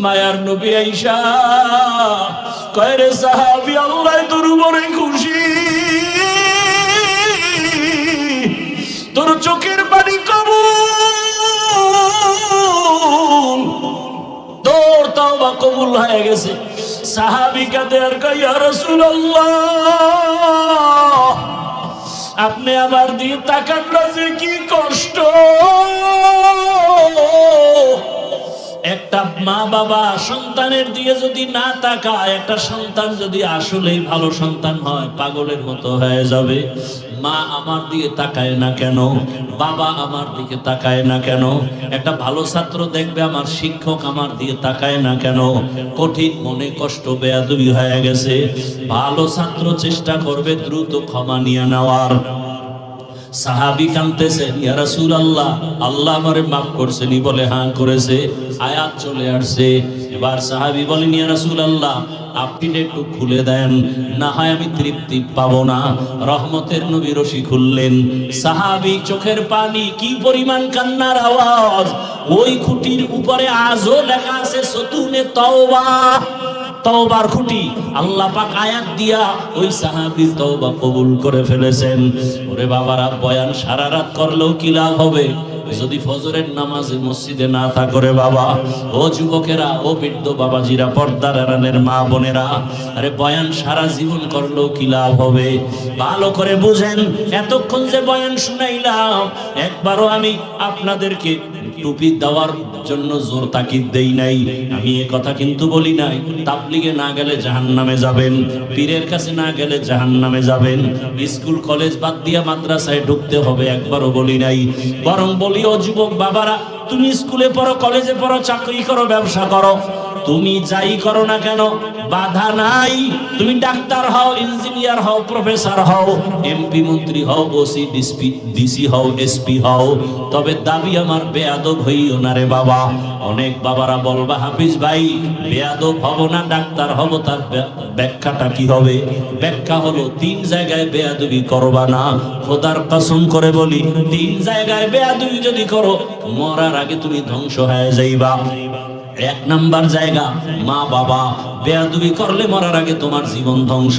মায়ার নবী আয়েশা কয় রে সাহাবী, আল্লাহ তোর উপরে খুশি, তোর চোখের পানি কবুল, তোর তওবা কবুল হয়ে গেছে। সাহাবী কাঁদে আর কয় ইয়া রাসূলুল্লাহ, আপনি আমার দিয়ে তাকান না, যে কি কষ্ট। একটা মা বাবা সন্তানের দিকে যদি না তাকায়, একটা সন্তান যদি আসলেই ভালো সন্তান হয়, পাগলের মতো হয়ে যাবে। মা আমার দিকে তাকায় না কেন, বাবা আমার দিকে তাকায় না কেন, একটা ভালো ছাত্র দেখবে আমার শিক্ষক আমার দিকে তাকায় না কেন, কঠিন মনে কষ্ট বেয়াদবি হয়ে গেছে। ভালো ছাত্র চেষ্টা করবে দ্রুত ক্ষমা নিয়ে নেওয়ার। সাহাবী কাঁদতেছেন, ইয়া রাসূলুল্লাহ, আল্লাহ আমারে মাফ করছেনই? বলে হ্যাঁ করেছে। আয়াত চলে আসছে। এবার সাহাবী বলেন, ইয়া রাসূলুল্লাহ, আপনি একটু খুলে দেন, না হয় আমি তৃপ্তি পাবো না। রহমতের নবী রশি খুললেন। সাহাবী চোখের পানি, কি পরিমাণ কান্নার আওয়াজ! ওই খুঁটির উপরে আজও লেখা আছে সতুনে তওবা, তওবার খুঁটি। আল্লাহ পাক আয়াত দিয়া ওই সাহাবীর তওবা কবুল করে ফেলেছেন। ওরে বাবারা, বয়ান সারা রাত করলেও কি লাভ হবে যদি ফজরের নামাজে মসজিদে না থাকরে? বাবা, ও যুবকেরা, ও বৃদ্ধ বাবাজিরা, পর্দার আড়ালের মা বোনেরা, আরে বয়ান সারা জীবন করলেও কি লাভ হবে? ভালো করে বুঝেন, এতক্ষণ যে বয়ান শুনাইলাম, একবারও আমি আপনাদেরকে টুপি দেওয়ার জন্য জোর তাকিদ দেই নাই। আমি এ কথা কিন্তু বলি নাই তাবলিগে না গেলে জাহান্নামে যাবেন, পীরের কাছে না গেলে জাহান্নামে যাবেন, স্কুল কলেজ বাদ দিয়ে মাদ্রাসায় ঢুকতে হবে, একবারও বলি নাই। বরং বলি, ও যুবক বাবারা, তুমি স্কুলে পড়ো, কলেজে পড়ো, চাকরি করো, ব্যবসা করো, তুমি যাই করো না কেন বাধা নাই। তুমি ডাক্তার হও, ইঞ্জিনিয়ার হও, প্রফেসর হও, এমপি মন্ত্রী হও, ওসি ডিসি হও, এসপি হও, তবে দাবি আমার বেয়াদব হইও না রে বাবা। অনেক বাবারা বলবা, হাফিজ ভাই বেয়াদব হব না, ডাক্তার হব, তার ব্যাখ্যাটা কি হবে? ব্যাখ্যা হলো, 3 জায়গায় বেয়াদবি করবা না। খোদার কসম করে বলি, 3 জায়গায় বেয়াদবি যদি করো, মরার আগে তুমি ধ্বংস হয়ে যাইবা। 1 নাম্বার জায়গা মা বাবা, বেয়াদবি করলে মরার আগে তোমার জীবন ধ্বংস।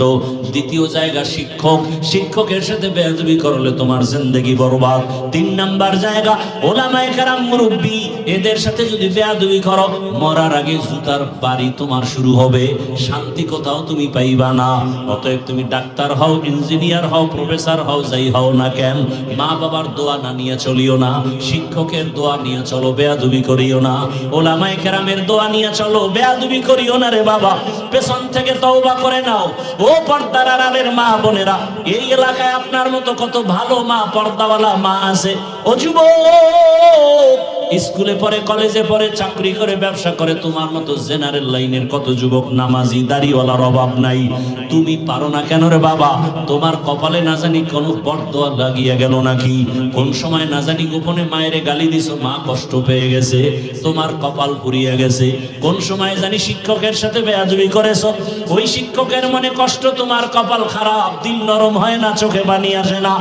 2য় জায়গা শিক্ষক, শিক্ষকের সাথে বেয়াদবি করলে তোমার জিন্দেগি বরবাদ। 3 নাম্বার জায়গা ওলামায়ে কেরাম, মুরব্বি, এদের সাথে যদি বেয়াদবি করো, মরার আগে জুতার বাড়ি তোমার শুরু হবে, শান্তি কোথাও তুমি পাইবা না। অতএব তুমি ডাক্তার হও, ইঞ্জিনিয়ার হও, প্রফেসর হও, যাই হও না কেন, মা বাবার দোয়া না নিয়ে চলিও না, শিক্ষকের দোয়া নিয়ে চলো, বেয়াদবি করিও না। ওলামায়ে কেরামের দোয়া নিয়ে চলো, বেয়াদবি করিও না রে বাবা। পেছন থেকে তওবা করে নাও। ও পর্দার আড়ালের মা বোনেরা, এই এলাকায় আপনার মতো কত ভালো মা, পর্দাওয়ালা মা আছে। ও যুবক, স্কুলে পড়ে, কলেজে পড়ে, চাকরি করে, ব্যবসা করে, তোমার মতো জেনারেল লাইনের কত যুবক নামাজি, দাড়িওয়ালার অভাব নাই। তুমি পারো না কেন রে বাবা? তোমার কপালে না জানি কোন বরদোয়া লাগিয়ে গেল নাকি? কোন সময় না জানি গোপনে মায়েরে গালি দিছো, মা কষ্ট পেয়ে গেছে, তোমার কপাল পুড়িয়ে গেছে। কোন সময় জানি শিক্ষকের সাথে বেয়াদবি করেছো, ওই শিক্ষকের মনে কষ্ট, তোমার কপাল খারাপ, দিল নরম হয় না, চোখে পানি আসে না,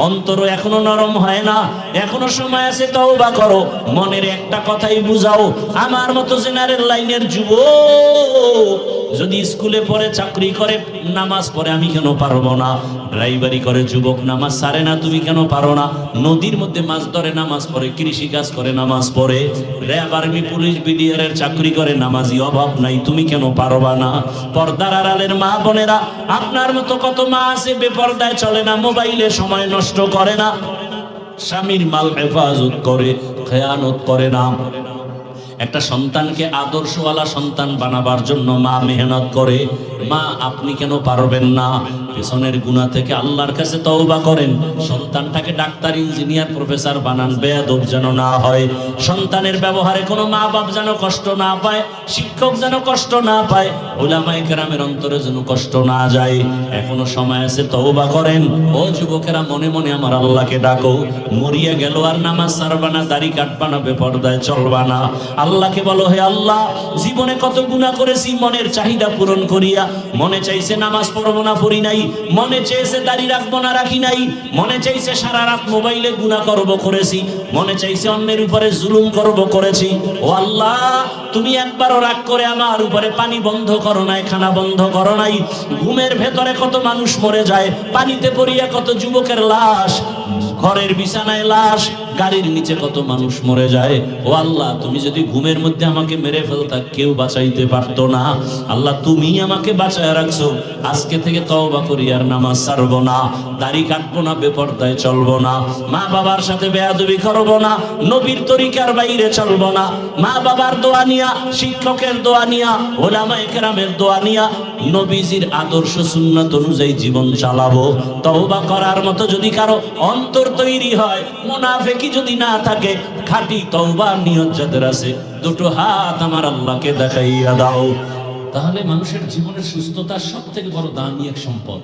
অন্তর এখনো নরম হয় না। এখনো সময় আছে, তওবা করো। মনের একটা কথাই বুঝাও, আমার মতো জেনারেল লাইনের যুবক যদি স্কুলে পড়ে, চাকরি করে, নামাজ পড়ে, আমি কেন পারবো না? ড্রাইভারি করে যুবক, নামাজ ছাড়ে না, তুমি কেন পারো না? নদীর মধ্যে মাছ ধরে, নামাজ পড়ে, কৃষি কাজ করে, নামাজ পড়ে, র্যাব, আর্মি, পুলিশ, বিডিআর এর চাকরি করে, নামাজি অভাব নাই, তুমি কেন পারবা না? পর্দার আড়ালের মা বোনেরা, আপনার মতো কত মা আছে বেপর্দায় চলে না, মোবাইলে সময় নষ্ট করে না, স্বামীর মাল হেফাজত করে, খেয়ানত করে না। একটা সন্তানকে আদর্শওয়ালা সন্তান বানাবার জন্য মা মেহনত করে। মা, আপনি কেন পারবেন না? পেছনের গুনাহ থেকে আল্লাহর কাছে তওবা করেন, সন্তানটাকে ডাক্তার, ইঞ্জিনিয়ার, প্রফেসর বানান, বেয়াদব যেন না হয়। সন্তানের ব্যবহারে কোনো মা বাপ যেন কষ্ট না পায়, শিক্ষক যেন কষ্ট না পায়, উলামায়ে কেরামের অন্তরে যেন কষ্ট না যায়। এখনো সময় আছে, তওবা করেন। ও যুবকেরা, মনে মনে আমার আল্লাহকে ডাকো। মরিয়া গেল আর নামাজ ছাড়বা না, দাড়ি কাটবা না, বেপরদায় চলবা না। আল্লাহকে বলো, হে আল্লাহ, জীবনে কত গুনাহ করেছি, মনের চাহিদা পূরণ করিয়া, মনে চাইছে নামাজ পড়বো না, পড়ি নাই, মনে চেয়েছে দাড়ি রাখবো না, রাখি নাই। মনে চাইছে সারা রাত মোবাইলে গুনাহ করব, করেছি। মনে চাইছে অন্যের উপরে জুলুম করব, করেছি। ও আল্লাহ, তুমি একবারও রাগ করে আমার উপরে পানি বন্ধ করো নাই, খানা বন্ধ করো নাই। ঘুমের ভেতরে কত মানুষ মরে যায়, পানিতে পড়িয়া কত যুবকের লাশ, ঘরের বিছানায় লাশ, গাড়ির নিচে কত মানুষ মরে যায়। ও আল্লাহ, তুমি যদি ঘুমের মধ্যে আমাকে মেরে ফেলতা, কেউ বাঁচাইতে পারতো না। আল্লাহ, তুমি আমাকে বাঁচায় রাখছো। আজকে থেকে তওবা করি, আর নামাজ ছাড়বো না, দাড়ি কাটবো না, বেপরদায় চলবো না, মা বাবার সাথে বেয়াদবি করবো না, নবীর তরিকার বাইরে চলবো না, মা বাবার দোয়া নিয়া, শিক্ষকের দোয়া নিয়া, ওলামায়ে কেরামের দোয়া নিয়া, নবীজির আদর্শ সুন্নাত অনুযায়ী জীবন চালাবো। তওবা করার মতো যদি কারো অন্তর তৈরি হয়, মুনাফিকি যদি না থাকে, খাঁটি তওবার নিয়ত যাদের আছে, দুটো হাত আমার আল্লাহকে দেখাইয়া দাও। তাহলে মানুষের জীবনের সুস্থতা সবথেকে বড় দামি এক সম্পদ।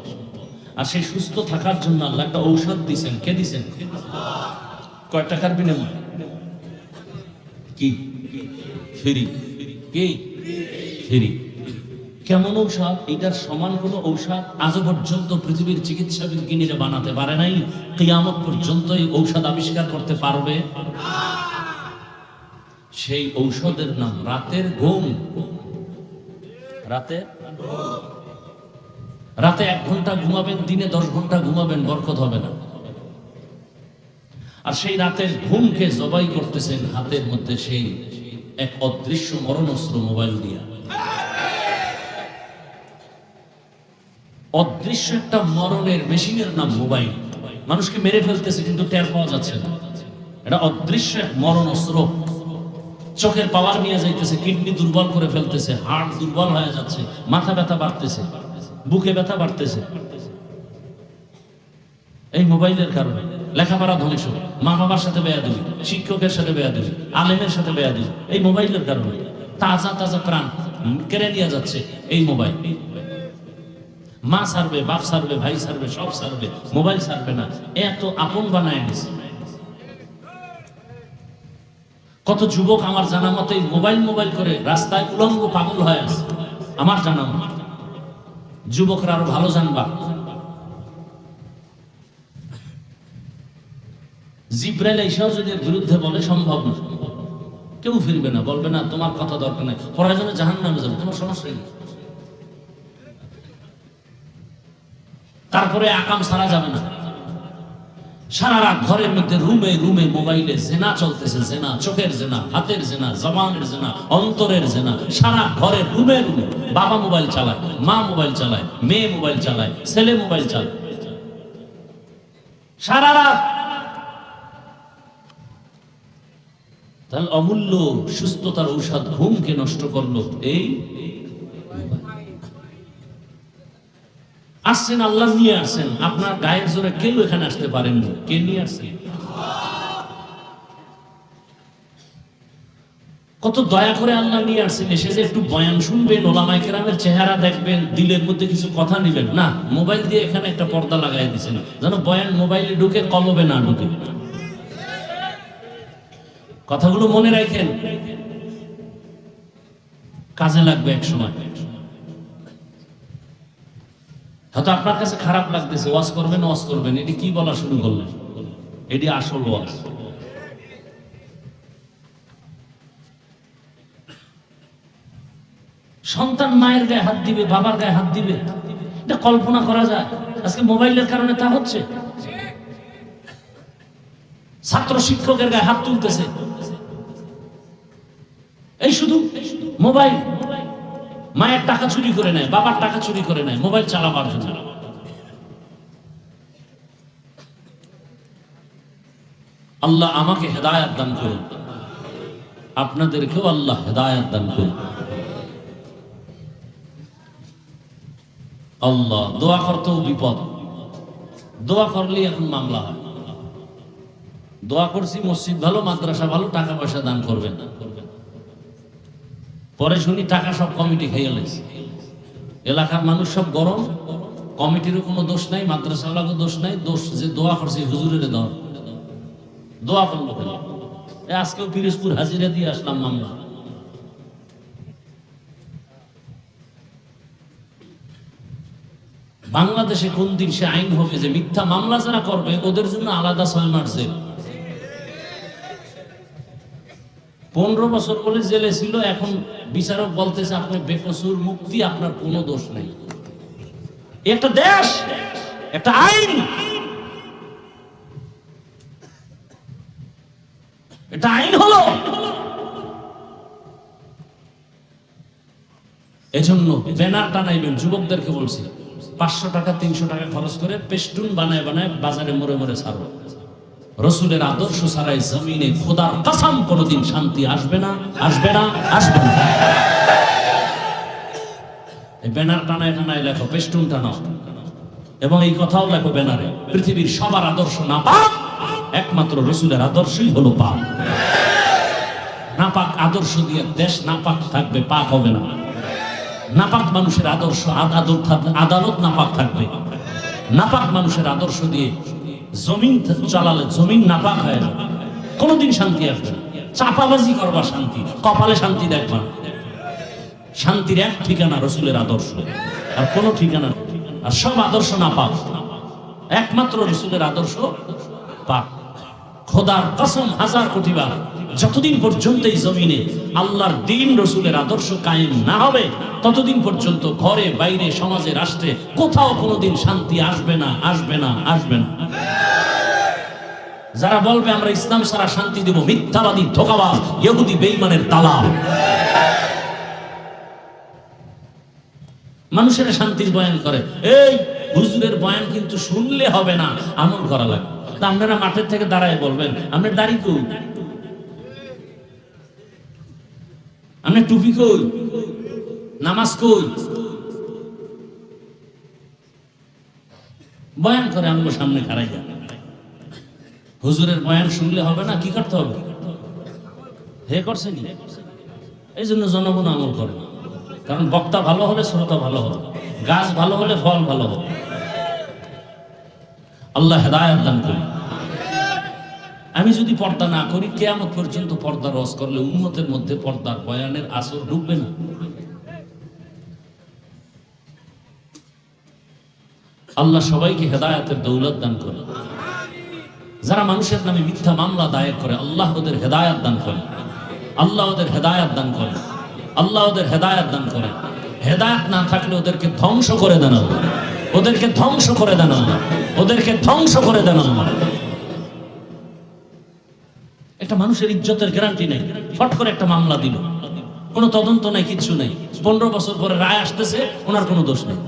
আর সেই সুস্থ থাকার জন্য আল্লাহ একটা ঔষধ দিয়েছেন। কে দিয়েছেন? কয় টাকার বিনিময়ে? কি? ফ্রি। কি? ফ্রি। কেমন ঔষধ? এটার সমান কোনো ঔষধ আজও পর্যন্ত পৃথিবীর চিকিৎসা বিজ্ঞানীরা বানাতে পারে নাই। কিয়ামত পর্যন্ত এই ঔষধ আবিষ্কার করতে পারবে। সেই ঔষধের নাম রাতের ঘুম। রাতে 1 ঘন্টা ঘুমাবেন, দিনে 10 ঘন্টা ঘুমাবেন, বরকত হবে না। আর সেই রাতের ঘুমকে জবাই করতেছেন হাতের মধ্যে সেই এক অদৃশ্য মরণাস্ত্র, মোবাইল দিয়া। অদৃশ্য একটা মরণের মেশিনের নাম মোবাইল। মানুষকে মেরে ফেলতেছে কিন্তু টের পাওয়া যাচ্ছে না। এটা অদৃশ্য এক মরণাস্ত্র। চোখের পাওয়ার নিয়ে যাইতেছে, কিডনি দুর্বল করে ফেলতেছে, হার্ট দুর্বল হয়ে যাচ্ছে, মাথা ব্যথা বাড়তেছে, বুকে ব্যথা বাড়তেছে। এই মোবাইলের কারণে লেখাপড়া ধ্বংস, মা বাবার সাথে বেয়াদবি, শিক্ষকের সাথে বেয়াদবি, আলেমের সাথে বেয়াদবি, এই মোবাইলের কারণে। তাজা তাজা প্রাণ কেড়ে নিয়ে যাচ্ছে এই মোবাইল। মা ছাড়বে, বাপ ছাড়বে, ভাই ছাড়বে, সব ছাড়বে, মোবাইল ছাড়বে না। এত আপন বানায় নিছে। কত যুবক আমার জানা মতে মোবাইল করে রাস্তায় উলঙ্গ পাগল হয়ে আছে, আমার জানা মতে। যুবকরা আরো ভালো জানবা, জিব্রাইল এসেও যদি এর বিরুদ্ধে বলে, সম্ভব না। কেউ ফিরবে না, বলবে না তোমার কথা দরকার নাই, প্রয়োজনে জাহান্নামে যাবে, তোমার সমস্যা নেই। তারপরে আকাম ছাড়া যাবে না। সারা রাত ঘরের মধ্যে রুমে রুমে মোবাইলে জেনা চলতেছে, জেনা, চোখের জেনা, হাতের জেনা, জবানের জেনা, অন্তরের জেনা। সারা ঘরের রুমে রুমে বাবা মোবাইল চালায়, মা মোবাইল চালায়, মেয়ে মোবাইল চালায়, ছেলে মোবাইল চালায়, সারা রাত। তাহলে অমূল্য সুস্থতার ঔষধ ঘুমকে নষ্ট করলো এই। আসছেন, আল্লাহ নিয়ে আসছেন, আপনার গায়ের জোরে কেউ এখানে আসতে পারেননি। কে নিয়ে আসছেন? কত দয়া করে আল্লাহ নিয়ে আসছেন। এসে যে একটু বয়ান শুনবেন, ওলামায়ে কেরামের চেহারা দেখবেন, দিলের মধ্যে কিছু কথা নিবেন না, মোবাইল দিয়ে এখানে একটা পর্দা লাগাই দিচ্ছেন যেন বয়ান মোবাইলে ঢুকে কলবে না ঢুকে। কথাগুলো মনে রাখেন, কাজে লাগবে এক সময়। হয়তো আপনার কাছে খারাপ লাগতেছে, ওয়াজ করবেন, এটি কি বলা শুরু করলেন? এটি আসল ওয়াজ। সন্তান মায়ের গায়ে হাত দিবে, বাবার গায়ে হাত দিবে, এটা কল্পনা করা যায়? আজকে মোবাইলের কারণে তা হচ্ছে। ছাত্র শিক্ষকের গায়ে হাত তুলতেছে, এই শুধু মোবাইল। মায়ের টাকা চুরি করে নেয়, বাবার টাকা চুরি করে নেয় মোবাইল চালাবার জন্য। আল্লাহ আমাকে হেদায়েত দান করুন, আপনাদেরকেও আল্লাহ হেদায়েত দান করুন। আল্লাহ, দোয়া করতেও বিপদ, দোয়া করলেই এখন মামলা হয়। দোয়া করছি মসজিদ ভালো, মাদ্রাসা ভালো, টাকা পয়সা দান করবেন না, পরে শুনি টাকা সব কমিটি খেয়ে গেছে। এলাকার মানুষ সব গরম, কমিটিরও কোনো দোষ নাই, মাদ্রাসাওয়ালারও দোষ নাই, দোষ যে দোয়া করছে হুজুরের দোয়া করলো। আজকেও পিরোজপুর হাজিরা দিয়ে আসলাম মামলা। বাংলাদেশে কোন দিন সে আইন হবে যে মিথ্যা মামলা যারা করবে ওদের জন্য আলাদা 6 মাস জেল। 15 বছর বলে জেলে ছিল, এখন বিচারক বলতেছে আপনি বেকসুর মুক্তি, আপনার কোনো দোষ নেই। একটা দেশ, একটা আইন, এটা আইন হলো। এজন্য ব্যানার টানাইবেন, যুবকদেরকে বলছি 500 টাকা 300 টাকা খরচ করে পেস্টুন বানায় বানায় বাজারে মোড়ে মোড়ে ছাড়ো। রসুলের আদর্শ ছাড়াই জমিনে খোদার কসম কোনোদিন শান্তি আসবে না, আসবে না, আসবে না। এই ব্যানার টানায় টানায় লেখো, পেস্টুন টানাও, এবং এই কথাও লেখো ব্যানারে, পৃথিবীর সবার আদর্শ না পাক, একমাত্র রসুলের আদর্শই হলো পাক। না পাক আদর্শ দিয়ে দেশ না পাক থাকবে, পাক হবে না। নাপাক মানুষের আদর্শ আদালত নাপাক থাকবে। নাপাক মানুষের আদর্শ দিয়ে জমিন চালালে জমিন নাপাক হয়ে যাবে, কোনোদিন শান্তি আসবে না। চাপাবাজি করবা শান্তি, কপালে শান্তি দেখবা। শান্তির এক ঠিকানা রসুলের আদর্শ, আর কোনো ঠিকানা। আর সব আদর্শ নাপাক, একমাত্র রসুলের আদর্শ পাক। খোদার কসম 1000 কোটি বার, যতদিন পর্যন্ত এই জমিনে আল্লাহর দ্বীন রসুলের আদর্শ কায়েম না হবে, ততদিন পর্যন্ত ঘরে বাইরে সমাজে রাষ্ট্রে কোথাও কোনোদিন শান্তি আসবে না, আসবে না, আসবে না। যারা বলবে আমরা ইসলাম ছাড়া শান্তি দেব, মিথ্যাবাদী, ধোঁকাবাজ, ইহুদি, বেঈমানের দালাল। মানুষের শান্তির বয়ান করে, এই হুজুরের বয়ান কিন্তু শুনলে হবে না, আমল করা লাগবে। তা আপনারা মাঠের থেকে দাঁড়ায় বলবেন আপনার দাড়ি কই, আপনার টুপি কই, নামাজ কই? বয়ান করে আমগো সামনে খাড়াই যান। হুজুরের বয়ান শুনলে হবে না, কি করতে হবে? হে করছেন, এই জন্য জনগণ আমল করে। কারণ বক্তা ভালো হলে শ্রোতা ভালো হবে, গাছ ভালো হলে ফল ভালো হবে। আল্লাহ হেদায়েত দান করি। আমি যদি পর্দা না করি, কিয়ামত পর্যন্ত পর্দা রস করলে উম্মতের মধ্যে পর্দার বয়ানের আসর ঢুকবে না। আল্লাহ সবাইকে হেদায়েতের দৌলত দান করে। যারা মানুষের নামে মিথ্যা মামলা দায়ের করে, আল্লাহ ওদের হেদায়েত দান করে, আল্লাহ ওদের হেদায়েত দান করে, আল্লাহ ওদের হেদায়েত দান করে। হেদায়েত না থাকলে ওদেরকে ধ্বংস করে দেন আল্লাহ, ওদেরকে ধ্বংস করে দেন আল্লাহ, ওদেরকে ধ্বংস করে দেন আল্লাহ। একটা মানুষের ইজ্জতের গ্যারান্টি নেই, ফট করে একটা মামলা দিল, কোনো তদন্ত নাই, কিচ্ছু নেই, 15 বছর পরে রায় আসতেছে, ওনার কোনো দোষ নেই।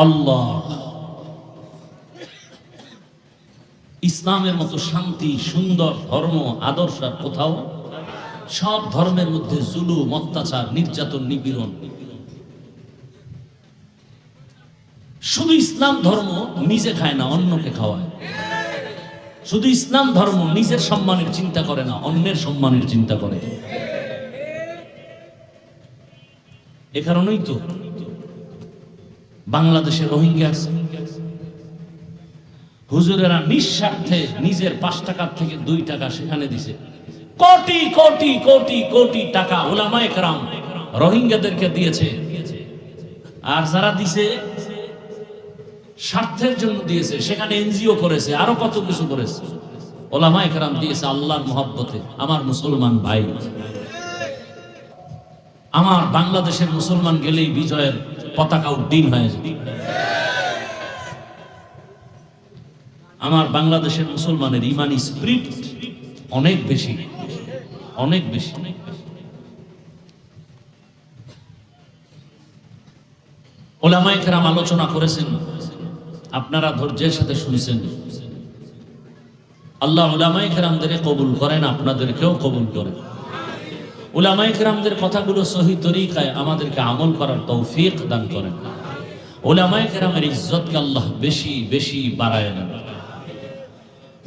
আল্লাহ ইসলামের মতো শান্তি সুন্দর ধর্ম আদর্শ আর কোথাও। সব ধর্মের মধ্যে জুলুম, অত্যাচার, নির্যাতন, নিপীড়ন। শুধু ইসলাম ধর্ম নিজে খায় না, অন্যকে খাওয়ায়। শুধু ইসলাম ধর্ম নিজের সম্মানের চিন্তা করে না, অন্যের সম্মানের চিন্তা করে। এ কারণেই তো বাংলাদেশে রোহিঙ্গা আছে, হুজুরেরা নিঃস্বার্থে নিজের 5 টাকার থেকে 2 টাকা সেখানে দিছে। কোটি কোটি কোটি কোটি টাকা উলামায়ে কেরাম রোহিঙ্গাদেরকে দিয়েছে। আর যারা দিছে স্বার্থের জন্য দিয়েছে, সেখানে এনজিও করেছে, আরো কত কিছু করেছে। উলামায়ে কেরাম দিয়েছে আল্লাহর মহব্বতে। আমার মুসলমান ভাই, আমার বাংলাদেশের মুসলমান গেলেই বিজয়ের পতাকা উড্ডীন হয়ে যায়। আমার বাংলাদেশের মুসলমানের ইমানি স্পিরিট অনেক বেশি, অনেক বেশি। উলামায়ে কেরাম আলোচনা করেছেন, আপনারা ধৈর্যের সাথে শুনছেন। আল্লাহ উলামায়ে কেরামদের কবুল করেন, আপনাদেরকেও কবুল করেন। উলামায়ে কেরামদের কথাগুলো সহি তরিকায় আমাদেরকে আমল করার তৌফিক দান করেন। উলামায়ে কেরামের ইজ্জতকে আল্লাহ বেশি বেশি বাড়ায় দেন।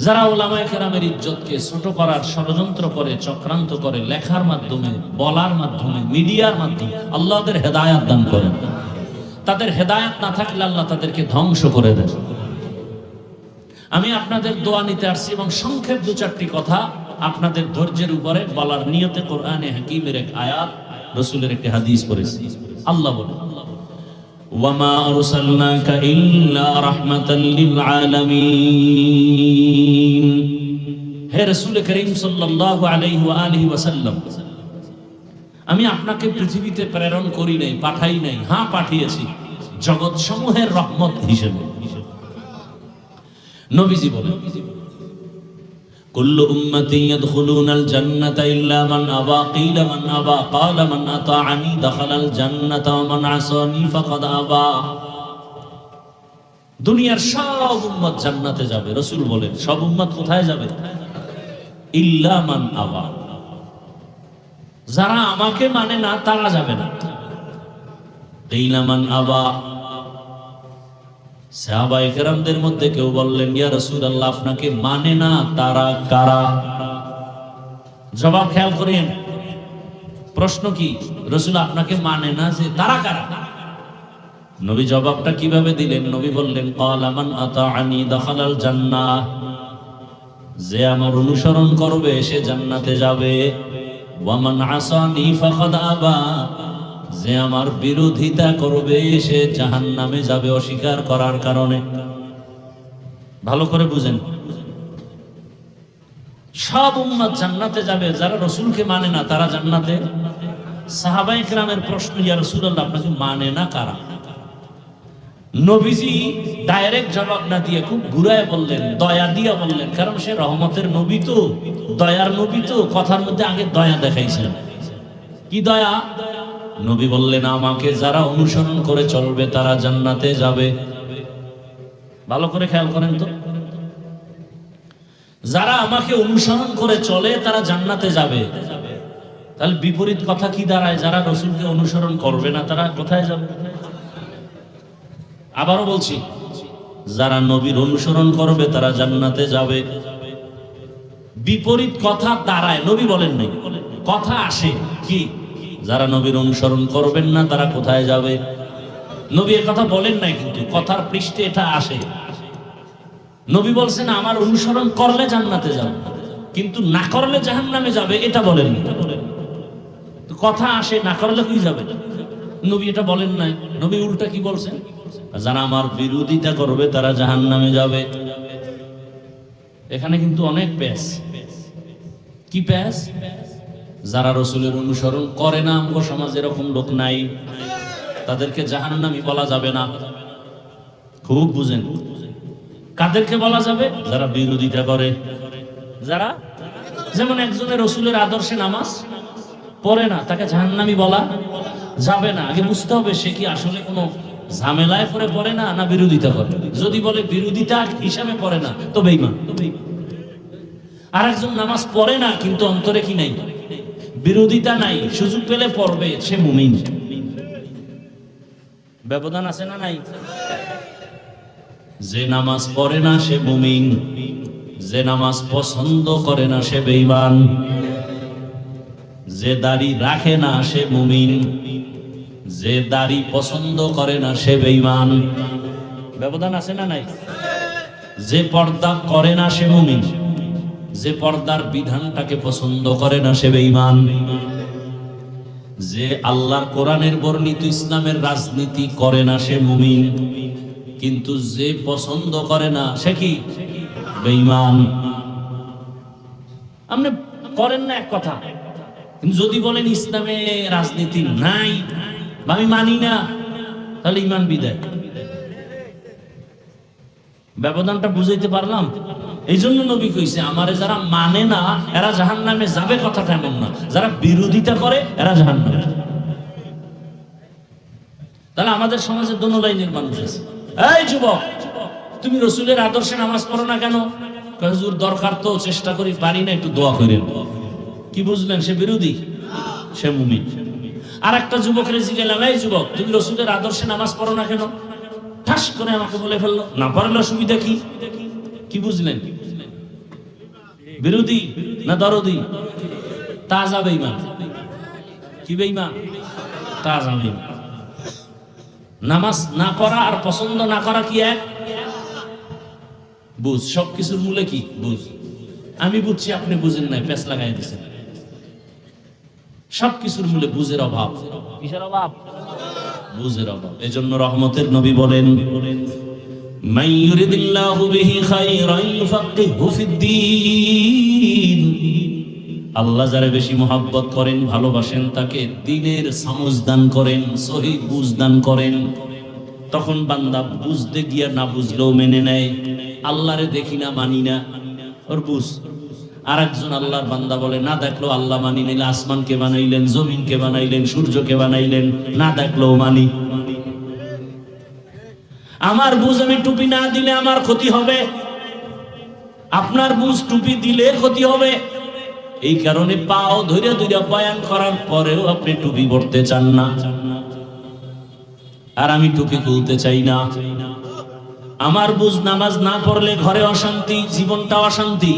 যারা উলামায়ে কেরামের ইজ্জতকে ছোট করার ষড়যন্ত্র করে, চক্রান্ত করে, লেখার মাধ্যমে, বলার মাধ্যমে, মিডিয়ার মাধ্যমে, আল্লাহ ওদের হেদায়েত দান করেন। তাদের হেদায়েত না থাকলে আল্লাহ তাদেরকে ধ্বংস করে দেন। আমি আপনাদের দোয়া নিতে আসছি এবং সংক্ষেপ 2-4টি কথা আপনাদের ধৈর্যের উপরে বলার নিয়তে কোরআনে হাকিমের এক আয়াত, রাসূলের একটি হাদিস পড়েছি। আল্লাহ বলেন, ওয়ামা আরসালনাকা ইল্লা রাহমাতাল লিল আলামিন। হে রাসূল করিম সাল্লাল্লাহু আলাইহি ওয়া আলিহি ওয়াসাল্লাম, আমি আপনাকে পৃথিবীতে প্রেরণ করি নাই, পাঠাই নাই, হ্যাঁ পাঠিয়েছি জগৎ সমূহের রহমত হিসেবে। নবীজি বলেন, কুল্লু উম্মতি ইয়াদখুলুনাল জান্নাতা ইল্লা মান আবা, কিলা মান আবা, ক্বালা মান আতাআনি দাখালাল জান্নাতা ওয়া মান আসানি ফাকাদ আবা। দুনিয়ার সব উম্মত জান্নাতে যাবে। রাসূল বলেন, সব উম্মত কোথায় যাবে? ইল্লা মান আবা, যারা আমাকে মানে না তারা যাবে না। কিলা মান আবা, সাহাবায়ে কেরামদের মধ্যে কেউ বললেন, ইয়া রাসূলুল্লাহ, আপনাকে মানে না তারা কারা? জবাব খেয়াল করেন, প্রশ্ন কি? রাসূল আপনাকে মানে না যে তারা কারা? নবী জবাবটা কিভাবে দিলেন? নবী বললেন, ক্বালা মান আতাআনি দাখালাল জান্নাহ, যে আমার অনুসরণ করবে সে জান্নাতে যাবে। ওয়া মান আসানি ফাকাদ আবা, যে আমার বিরোধিতা করবে সে জাহান্নামে যাবে অস্বীকার করার কারণে। ভালো করে বুঝেন, সব উম্মত জান্নাতে যাবে, যারা রাসূলকে মানে না তারা জান্নাতে। সাহাবায়ে কেরামের প্রশ্ন, ইয়া রাসূলুল্লাহ, আপনাকে মানে না কারা? নবীজি ডাইরেক্ট জবাব না দিয়ে খুব ঘুরায় বললেন, দয়া দিয়ে বললেন, কারণ সে রহমতের নবী তো, দয়ার নবী তো, কথার মধ্যে আগে দয়া দেখাইছেন। কি দয়া? নবী বললেন, আমাকে যারা অনুসরণ করে চলবে তারা জান্নাতে যাবে। ভালো করে খেয়াল করেন তো, যারা আমাকে অনুসরণ করে চলে তারা জান্নাতে যাবে। তাহলে বিপরীত কথা কি দাঁড়ায়? যারা রাসূলকে অনুসরণ করবে না তারা কোথায় যাবে? আবারও বলছি, যারা নবীর অনুসরণ করবে তারা জান্নাতে যাবে। বিপরীত কথা দাঁড়ায়, নবী বলেন নাই, কথা আসে কি? যারা নবীর অনুসরণ করবেন না তারা কোথায় যাবে? নবী এর কথা বলেন নাই, কিন্তু কথার পৃষ্ঠে এটা আসে। নবী বলছেন আমার অনুসরণ করলে জান্নাতে যাবে, কিন্তু না করলে জাহান্নামে যাবে, এটা বলেন না। তো কথা আসে, না করলে কি যাবে? নবী এটা বলেন নাই। নবী উল্টা কি বলছেন? যারা আমার বিরোধিতা করবে তারা জাহান্নামে যাবে। এখানে কিন্তু অনেক প্যাচ। কি প্যাচ? যারা রাসূলের অনুসরণ করে না, আমগো সমাজে এরকম লোক নাই, তাদেরকে জাহান্নামী বলা যাবে না। খুব বুঝেন, কাদেরকে বলা যাবে? যারা বিরোধিতা করে। যারা, যেমন একজনের রাসূলের আদর্শে নামাজ পড়ে না, তাকে জাহান্নামী বলা যাবে না। আগে বুঝতে হবে সে কি আসলে কোনো ঝামেলায় পড়ে না, না বিরোধিতা করে। যদি বলে বিরোধিতা হিসাবে পড়ে না, তো বেঈমান। আর একজন নামাজ পড়ে না কিন্তু অন্তরে কি নাই? বিরোধিতা নাই, সুযোগ পেলে পড়বে, সে মুমিন। ব্যবধান আছে না নাই? যে নামাজ পড়ে না সে মুমিন, যে নামাজ পছন্দ করে না সে বেঈমান, যে দাড়ি রাখে না সে মুমিন, যে দাড়ি পছন্দ করে না সে বেঈমান। ব্যবধান আছে না নাই? যে পর্দা করে না সে মুমিন, যে পর্দার বিধানটাকে পছন্দ করে না সে বেঈমান। যে আল্লাহর কোরআনের বর্ণিত ইসলামের রাজনীতি করে না সে মুমিন, কিন্তু যে পছন্দ করে না সে কি? বেঈমান। আপনি করেন না এক কথা, কিন্তু যদি বলেন ইসলামে রাজনীতি নাই বা আমি মানি না, তাহলে ঈমান বিদায়। ব্যবধানটা বুঝাইতে পারলাম? এই জন্য নবী কইছে, আমারে যারা মানে না এরা জাহান্নামে যাবে, কথাটা এমন না। যারা বিরোধিতা করে এরা জাহান্নামে। তাহলে আমাদের সমাজে দোনো লাইনের মানুষ আছে। এই যুবক, তুমি রাসূলের আদর্শে নামাজ পড়ো না কেন? হুজুর দরকার তো, চেষ্টা করি, পারি না, একটু দোয়া করেন। কি বুঝলেন? সে বিরোধী, সে মুমিন। আর একটা যুবকের জিজ্ঞাসা, এই যুবক, তুমি রাসূলের আদর্শে নামাজ পড়ো না কেন? ঠাস করে আমাকে বলে ফেললো, না পড়লে অসুবিধা কি? কি বুঝলেন? বিরোধী না দরদি? তাজা বেঈমান। কি বেঈমান? তাজা বেঈমান। নামাজ না পড়া আর পছন্দ না করা কি এক? বুঝ। সবকিছুর মূলে কি? বুঝ। আমি বুঝছি, আপনি বুঝেন নাই, পেঁচ লাগাই দিচ্ছেন। সবকিছুর মূলে বুঝের অভাব। কিসের অভাব? বুঝের অভাব। এজন্য রহমতের নবী বলেন, মান ইউরিদিল্লাহু বিহি খায়রান ইউফাক্কিহু ফিদ্দীন। আল্লাহ যারে বেশি মহব্বত করেন, ভালোবাসেন, তাকে দ্বীনের সমঝ দান করেন, সহিহ বুঝ দান করেন। তখন বান্দা বুঝতে গিয়া না বুঝলেও মেনে নেয়। আল্লাহরে দেখি না, মানি না, ওর বুঝ। আর একজন আল্লাহর বান্দা বলে, না দেখলো আল্লাহ মানি, নিলে আসমানকে বানাইলেন, জমিনকে বানাইলেন, সূর্যকে বানাইলেন, না দেখলেও মানি। আমার বুঝ আমি টুপি না দিলে আমার ক্ষতি হবে, আপনার বুঝ টুপি দিলে ক্ষতি হবে। এই কারণে পাও ধরে ধরে বয়ান করার পরেও আপনি টুপি পড়তে চান না, আর আমি টুপি খুলতে চাই না। আমার বুঝ নামাজ না পড়লে ঘরে অশান্তি, জীবনটা অশান্তি।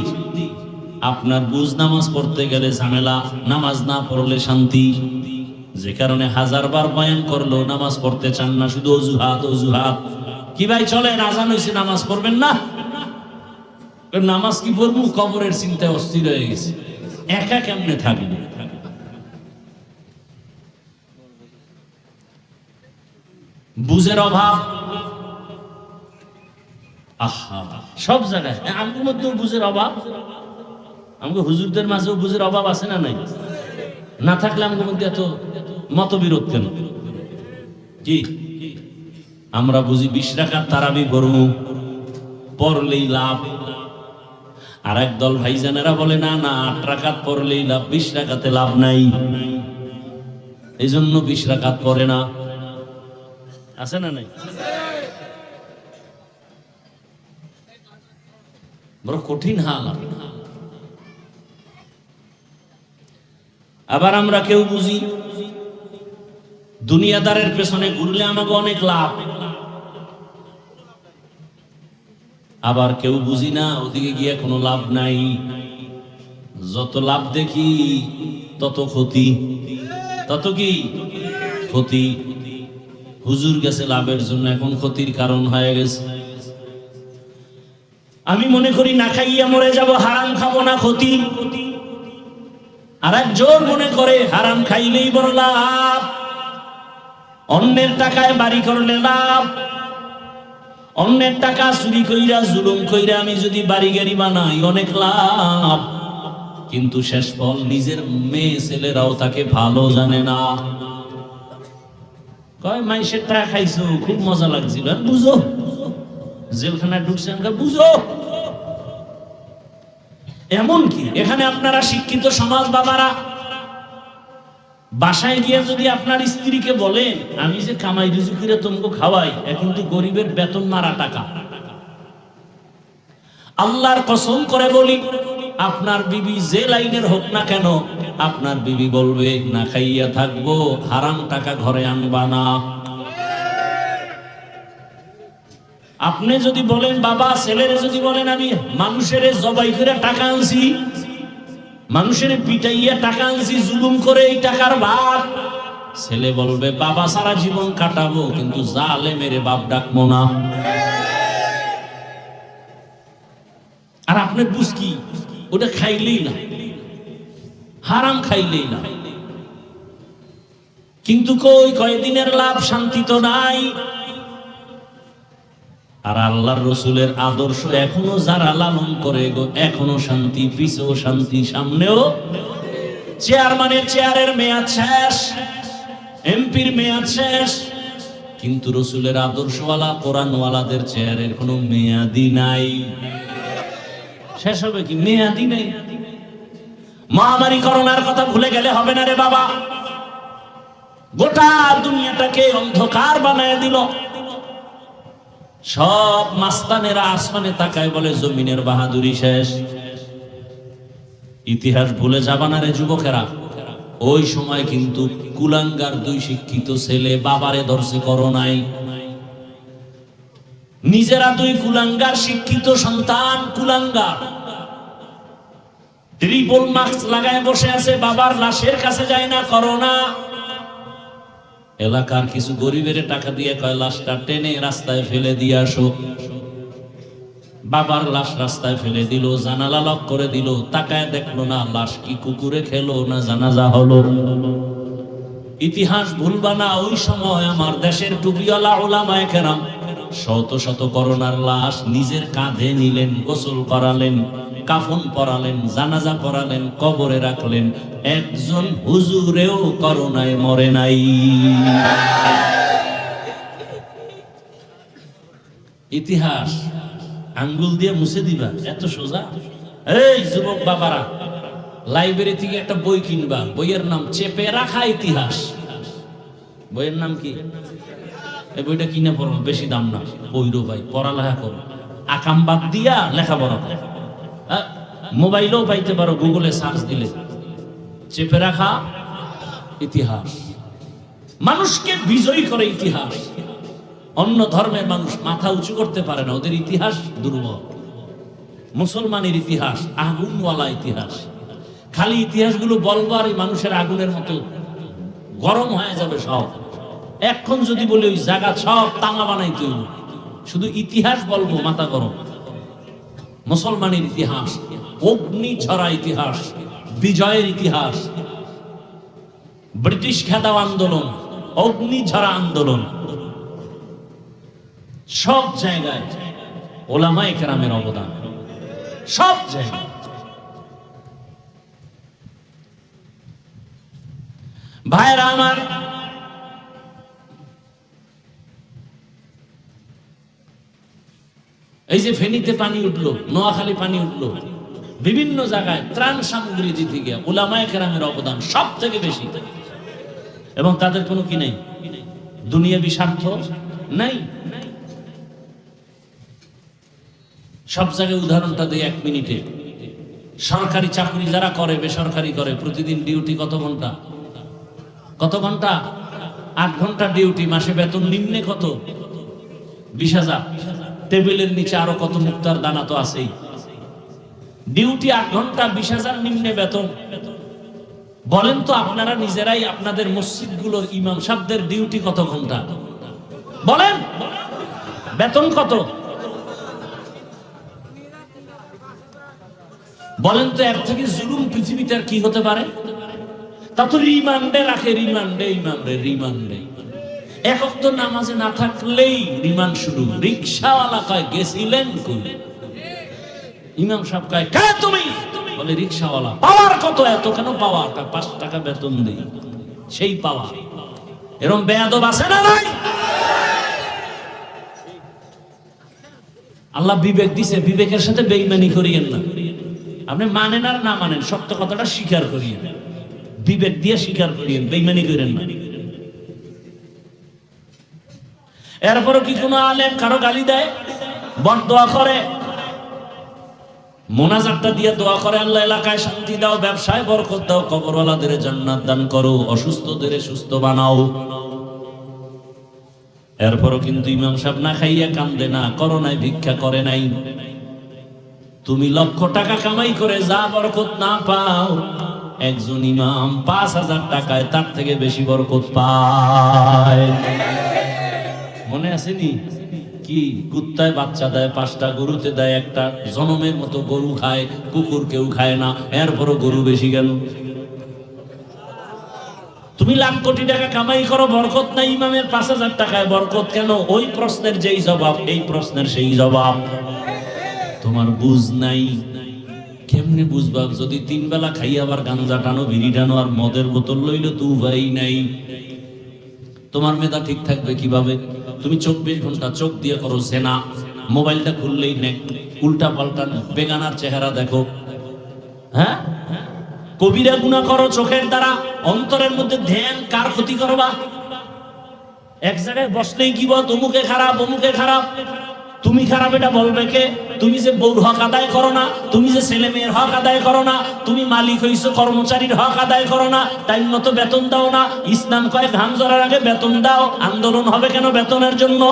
আপনার বুঝ নামাজ পড়তে গেলে ঝামেলা, নামাজ না পড়লে শান্তি। যে কারণে হাজারবার বয়ান করলো নামাজ পড়তে চান না, শুধু অজুহাত অজুহাত। কি ভাই চলেন, আজান হয়েছে, নামাজ পড়বেন না? নামাজ কি পড়বো? কবরের চিন্তায় অস্থির হয়ে গেছে, একা কেমনে থাকবে? বুঝের অভাব। আহা, সব জায়গায় আমাদের মধ্যেও বুঝের অভাব। আমাকে হুজুরদের মাঝেও বুঝের অভাব আছে না নাই? না থাকলে আমাদের মধ্যে এত মতবিরোধ কেন? কি আমরা বুঝি 20 রাকাত তারাবি পড়ব, পড়লেই লাভ। আর একদল ভাইজানেরা বলে, না না, 8 রাকাত পড়লেই লাভ, 20 রাকাতে লাভ নাই, এই জন্য 20 রাকাত পড়ে না। আছে না নাই? বড় কঠিন হাল। আবার আমরা কেউ বুঝি দুনিয়াদারের পেছনে ঘুরলে আমাকে অনেক লাভ, আবার কেউ বুঝি না ওদিকে গিয়ে কোনো লাভ নাই, যত লাভ দেখি তত ক্ষতি, তত কি ক্ষতি। হুজুর গেছে লাভের জন্য, এখন ক্ষতির কারণ হয়ে গেছে। আমি মনে করি না খাইয়া মরে যাব, হারাম খাবো না, ক্ষতি। আর একজন মনে করে হারাম খাইলেই বড় লাভ, অন্যের টাকায় বাড়ি করলে লাভ, অন্যের টাকা চুরি কইরা জুলুম কইরা আমি যদি বাড়ি গাড়ি বানাই অনেক লাভ। কিন্তু শেষ ফল নিজের মেয়ে ছেলেরাও তাকে ভালো জানে না। কয় মাইশের টাকা খাইছো, খুব মজা লাগছিল, বুঝো জেলখানায় ঢুকছেন, বুঝো। এমন কি এখানে আপনারা শিক্ষিত সমাজ বাবারা, বাসায় গিয়ে যদি আপনার স্ত্রীকে বলেন, আমি যে কামাই রুজি করে তোমাকে খাওয়াই, কিন্তু গরিবের বেতন মারা টাকা। আল্লাহর কসম করে বলি, আপনার বিবি যে লাইনের হোক না কেন, আপনার বিবি বলবে না খাইয়া থাকবো, হারাম টাকা ঘরে আনবা না। আপনি যদি বলেন, বাবা ছেলেরে যদি বলেন আমি মানুষের জবাই করে টাকা আনছি, মানুষের পিটাইয়া টাকা আনছি, জুলুম করে এই টাকার ভাগ, ছেলে বলবে বাবা সারা জীবন কাটাবো, কিন্তু জালেমের বাপ ডাকবো না। আর আপনার বুঝ কি, ওটা খাইলেই না, হারাম খাইলেই না। কিন্তু কই কয়দিনের লাভ, শান্তি তো নাই। আর আল্লাহর রসুলের আদর্শ এখনো যারা লালন করে গো, এখনো শান্তি, পিছেও শান্তি, সামনেও। চেয়ারম্যানের চেয়ারের মেয়াদ শেষ, এমপির মেয়াদ শেষ, কিন্তু রসুলের আদর্শওয়ালা কোরআনওয়ালাদের চেয়ারের কোনো মেয়াদি নাই। শেষ হবে কি? মেয়াদি নেই। মহামারী করোনার কথা ভুলে গেলে হবে না রে বাবা, গোটা দুনিয়াটাকে অন্ধকার বানায় দিল। সব মাস্তানেরা আসমানে তাকায় বলে জমিনের বাহাদুরি শেষ। ইতিহাস ভুলে যাবা না রে যুবকেরা, ওই সময় কিন্তু কুলাঙ্গার 2 শিক্ষিত ছেলে বাবারে ধরছে করোনায়, নিজেরা 2 কুলাঙ্গার শিক্ষিত সন্তান, কুলাঙ্গার ট্রিপল মাস্ক লাগায় বসে আছে, বাবার লাশের কাছে যায় না করোনা। এলাকার কিছু গরিবের টাকা দিয়ে কয় লাশটা টেনে রাস্তায় ফেলে দিয়ে আসো। বাবার লাশ রাস্তায় ফেলে দিল, জানালা লক করে দিল, তাকায় দেখলো না লাশ কি কুকুরে খেলো না জানাজা হলো। ইতিহাস ভুলবা না, ওই সময় আমার দেশের টুপিওয়ালা উলামায়ে কেরাম শত শত করোনার লাশ নিজের কাঁধে নিলেন, গোসল করালেন, কাফন পরালেন, জানাজা পরালেন, কবরে রাখলেন। একজন হুজুরেও করোনায় মরে নাই। ইতিহাস আঙ্গুল দিয়ে মুছে দিবা এত সোজা? এই যুবক বাবারা, লাইব্রেরি থেকে একটা বই কিনবা, বইয়ের নাম চেপে রাখা ইতিহাস। বইয়ের নাম কি? এই বইটা কিনে পড়ো, বেশি দাম না। পড়ো ভাই, পড়ালেখা করো, আকাম বাদ দিয়া লেখাপড়া করো। মোবাইলেও পাইতে পারো, গুগলে সার্চ দিলে। চেপে রাখা ইতিহাস মানুষকে বিজয়ী করে। ইতিহাস অন্য ধর্মের মানুষ মাথা উঁচু করতে পারে না, ওদের ইতিহাস দুর্বল। মুসলমানের ইতিহাস আগুনওয়ালা ইতিহাস। খালি ইতিহাসগুলো বলবার এই মানুষের আগুনের মতো গরম হয়ে যাবে সব। এখন যদি বলি ওই জায়গা সব তামা বানাইতে হইব, শুধু ইতিহাস বলবো মাথা গরম। মুসলমানের ইতিহাস অগ্নি ঝরা ইতিহাস, বিজয়ের ইতিহাস। ব্রিটিশ খেদাও আন্দোলন, অগ্নি ঝরা আন্দোলন। সব জায়গায় ওলামায়ে কেরামের অবদান, সব জায়গায়। ভাইরা আমার, এই যে ফেনীতে পানি উঠলো, নোয়াখালী পানি উঠলো, বিভিন্ন জায়গায় ত্রাণ সামগ্রী দিতে গিয়ে উলামায়ে কেরামের অবদান সব থেকে বেশি। এবং তাদের কোনো কি নেই, দুনিয়াবি স্বার্থ নাই। সব জায়গায় উদাহরণটা দিই 1 মিনিটে। সরকারি চাকরি যারা করে, বেসরকারি করে, প্রতিদিন ডিউটি কত ঘন্টা? কত ঘন্টা? 8 ঘন্টা ডিউটি। মাসে বেতন নিম্নে কত? 20,000। টেবিলের নিচে আরো কত মুক্তার দানা তো আছেই। ডিউটি 8 ঘন্টা, 20,000 নিম্নে বেতন। বলেন তো আপনারা নিজেরাই, আপনাদের মসজিদগুলোর ইমাম সাহেবদের ডিউটি কত ঘন্টা? বলেন, বেতন কত? বলেন তো, এর থেকে জুলুম পৃথিবীতে আর কি হতে পারে? তা তো রিমান্ডে রাখে, রিমান্ডে ইমামরে, রিমান্ডে। এক ওয়াক্ত নামাজে না থাকলেই রিমান্ড শুরু। রিকশাওয়ালা কয় গেছিলেন কই? ইমাম সাহেব কয় কে তুমি? বলে রিকশাওয়ালা। পাওয়ার কত? এত কেন পাওয়ার? 5 টাকা বেতন দেই, সেই পাওয়া। এরকম বেয়াদব আছে না নাই? আল্লাহ বিবেক দিছে, বিবেকের সাথে বেঈমানি করিয়েন না। আপনি মানেন আর না মানেন, সত্য কথাটা স্বীকার করিয়েন, বিবেক দিয়ে স্বীকার করিয়েন, বেঈমানি করেন না। এরপরও কি কোনো আলেম কারো গালি দেয়? বদদোয়া করে? মোনাজাতটা দিয়ে দোয়া করে, আল্লাহ এলাকায় শান্তি দাও, ব্যবসায় বরকত দাও, কবরওয়ালাদের জান্নাত দান করো, অসুস্থদের সুস্থ বানাও। এরপরও কিন্তু ইমাম সাহেব না খাইয়া কান্দে না, করোনায় ভিক্ষা করে নাই। তুমি লক্ষ টাকা কামাই করে যা বরকত না পাও, একজন ইমাম 5,000 টাকায় তার থেকে বেশি বরকত পায়। মনে আসেনি? কি কুত্তায় বাচ্চা দেয় 5টা, গরুতে দেয় 1টা, জনমের মতো গরু খায়, কুকুর কেউ খায় না, এরপরও গরু বেশি গেল। তুমি লাখ কোটি টাকা কামাই করো, বরকত নাই, ইমামের 5,000 টাকায় বরকত কেন? ওই প্রশ্নের যেই জবাব, এই প্রশ্নের সেই জবাব। তোমার বুঝ নাই। কেমনে বুঝবা? যদি 3 বেলা খাই আবার গাঞ্জা টানো, বিড়ি টানো আর মদের বোতল লইলে তো উপায় নাই। তোমার মেধা ঠিক থাকবে কিভাবে? তুমি 24 ঘন্টা চোখ দিয়ে করো জেনা, মোবাইলটা খুললেই নেক, উল্টা পাল্টা বেগানার চেহারা দেখো। হ্যাঁ, কবিরা গুনাহ করো চোখের দ্বারা, অন্তরের মধ্যে ধ্যান, কার ক্ষতি করবা? এক জায়গায় বসলেই কি বল, অমুকে খারাপ, অমুকে খারাপ। তুমি খারাপ এটা বলবে কে? তুমি যে বউর হক আদায় করো না, তুমি যে ছেলে মেয়ের হক আদায় করো না, তুমি মালিক হইছো, কর্মচারীর হক আদায় করো না, টাইম মতো বেতন দাও না। ইসলাম কয় ঘাম ঝরার আগে বেতন দাও। আন্দোলন হবে কেন? বেতনের জন্য।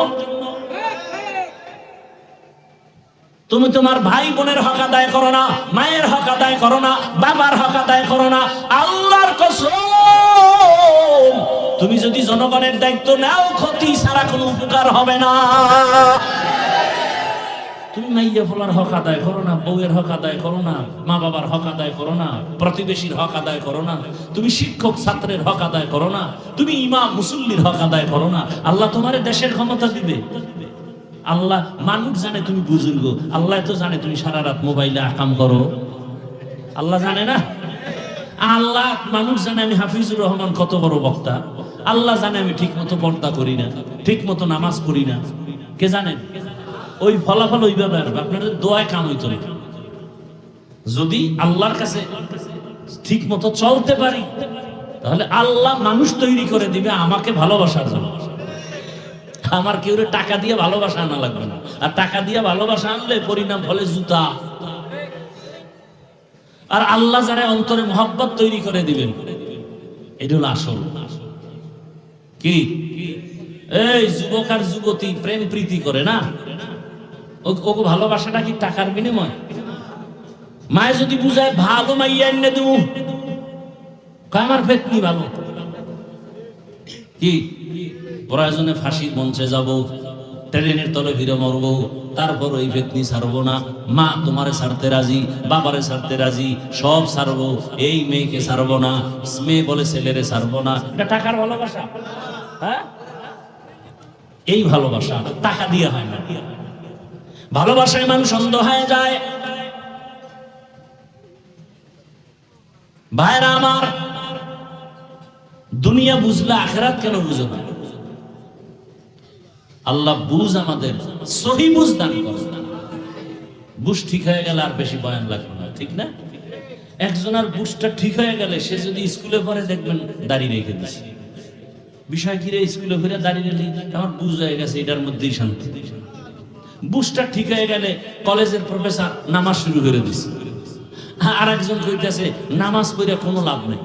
তুমি তোমার ভাই বোনের হক আদায় করো না, মায়ের হক আদায় করো না, বাবার হক আদায় করো না। আল্লাহর কসম, তুমি যদি জনগণের দায়িত্ব নাও, ক্ষতি ছাড়া কোনো উপকার হবে না। তুমি মাইয়া ফলার হক আদায় করো না, বউয়ের হক আদায় করো না, মা বাবার হক আদায় করো না, প্রতিবেশীর হক আদায় করো না, তুমি শিক্ষক ছাত্রের হক আদায় করো না, তুমি ইমাম মুসল্লির হক আদায় করো না। আল্লাহ তোমার দেশের ক্ষমতা দিবে। আল্লাহ মানুষ জানে তুমি বুজুর্গ, আল্লাহ তো জানে তুমি সারা রাত মোবাইলে আকাম করো। আল্লাহ জানে না? আল্লাহ মানুষ জানে আমি হাফিজুর রহমান কত বড় বক্তা। আল্লাহ জানে আমি ঠিক মতো পর্দা করি না, ঠিক মতো নামাজ পড়ি না। কে জানেন? ওই ফলাফল ওইভাবে আসবে, আপনাদের দোয়ায় কাম হইতো না। যদি আল্লাহর কাছে ঠিক মতো চলতে পারি তাহলে আল্লাহ মানুষ তৈরি করে দিবে আমাকে ভালোবাসার জন্য। আমার কেউ টাকা দিয়ে ভালোবাসা আনা লাগবে না, আর টাকা দিয়ে ভালোবাসা আনলে পরিণাম ফলে জুতা। আর আল্লাহ যারা অন্তরে মোহাব্বত তৈরি করে দিবেন, এটা হলো আসল। কি এই যুবক আর যুবতী প্রেম প্রীতি করে না, ওকে ভালোবাসাটা কি টাকার বিনিময়? মায়ে যদি বুঝায় ভালো মাইয়া এনে দেবো, আমার পেতনি ভালো, কি প্রয়োজনে ফাঁসির মঞ্চে যাব, ট্রেনের তলে ভিড়ে মরবো, তারপর ওই পেতনি ছাড়বো না। মা তোমারে ছাড়তে রাজি, বাবারে ছাড়তে রাজি, সব ছাড়বো, এই মেয়েকে ছাড়বো না। মেয়ে বলে ছেলেরে ছাড়বো না। এটা টাকার ভালোবাসা? হ্যাঁ, এই ভালোবাসা টাকা দিয়ে হয় না। ভালোবাসায় মানুষ অন্ধ হয়ে যায়। ভাইরা আমার, দুনিয়া বুঝলে আখিরাত কেন বুঝো না? আল্লাহ বুঝ আমাদের সহি বুঝ দান করে। বুঝ ঠিক হয়ে গেলে আর বেশি বয়ান লাগবে না, ঠিক না? একজনের বুঝটা ঠিক হয়ে গেলে সে যদি স্কুলে পড়ে দেখবেন দাঁড়িয়ে রেখে দিচ্ছে। বিষয় কি রে, স্কুলে ফিরে দাঁড়িয়ে রেখে আমার বুঝ হয়ে গেছে, এটার মধ্যেই শান্তি। বুঝটা ঠিক হয়ে গেলে কলেজের প্রফেসর নামাজ শুরু করে দিচ্ছে। আর একজন কইতেছে নামাজ পড়ে কোনো লাভ নেই।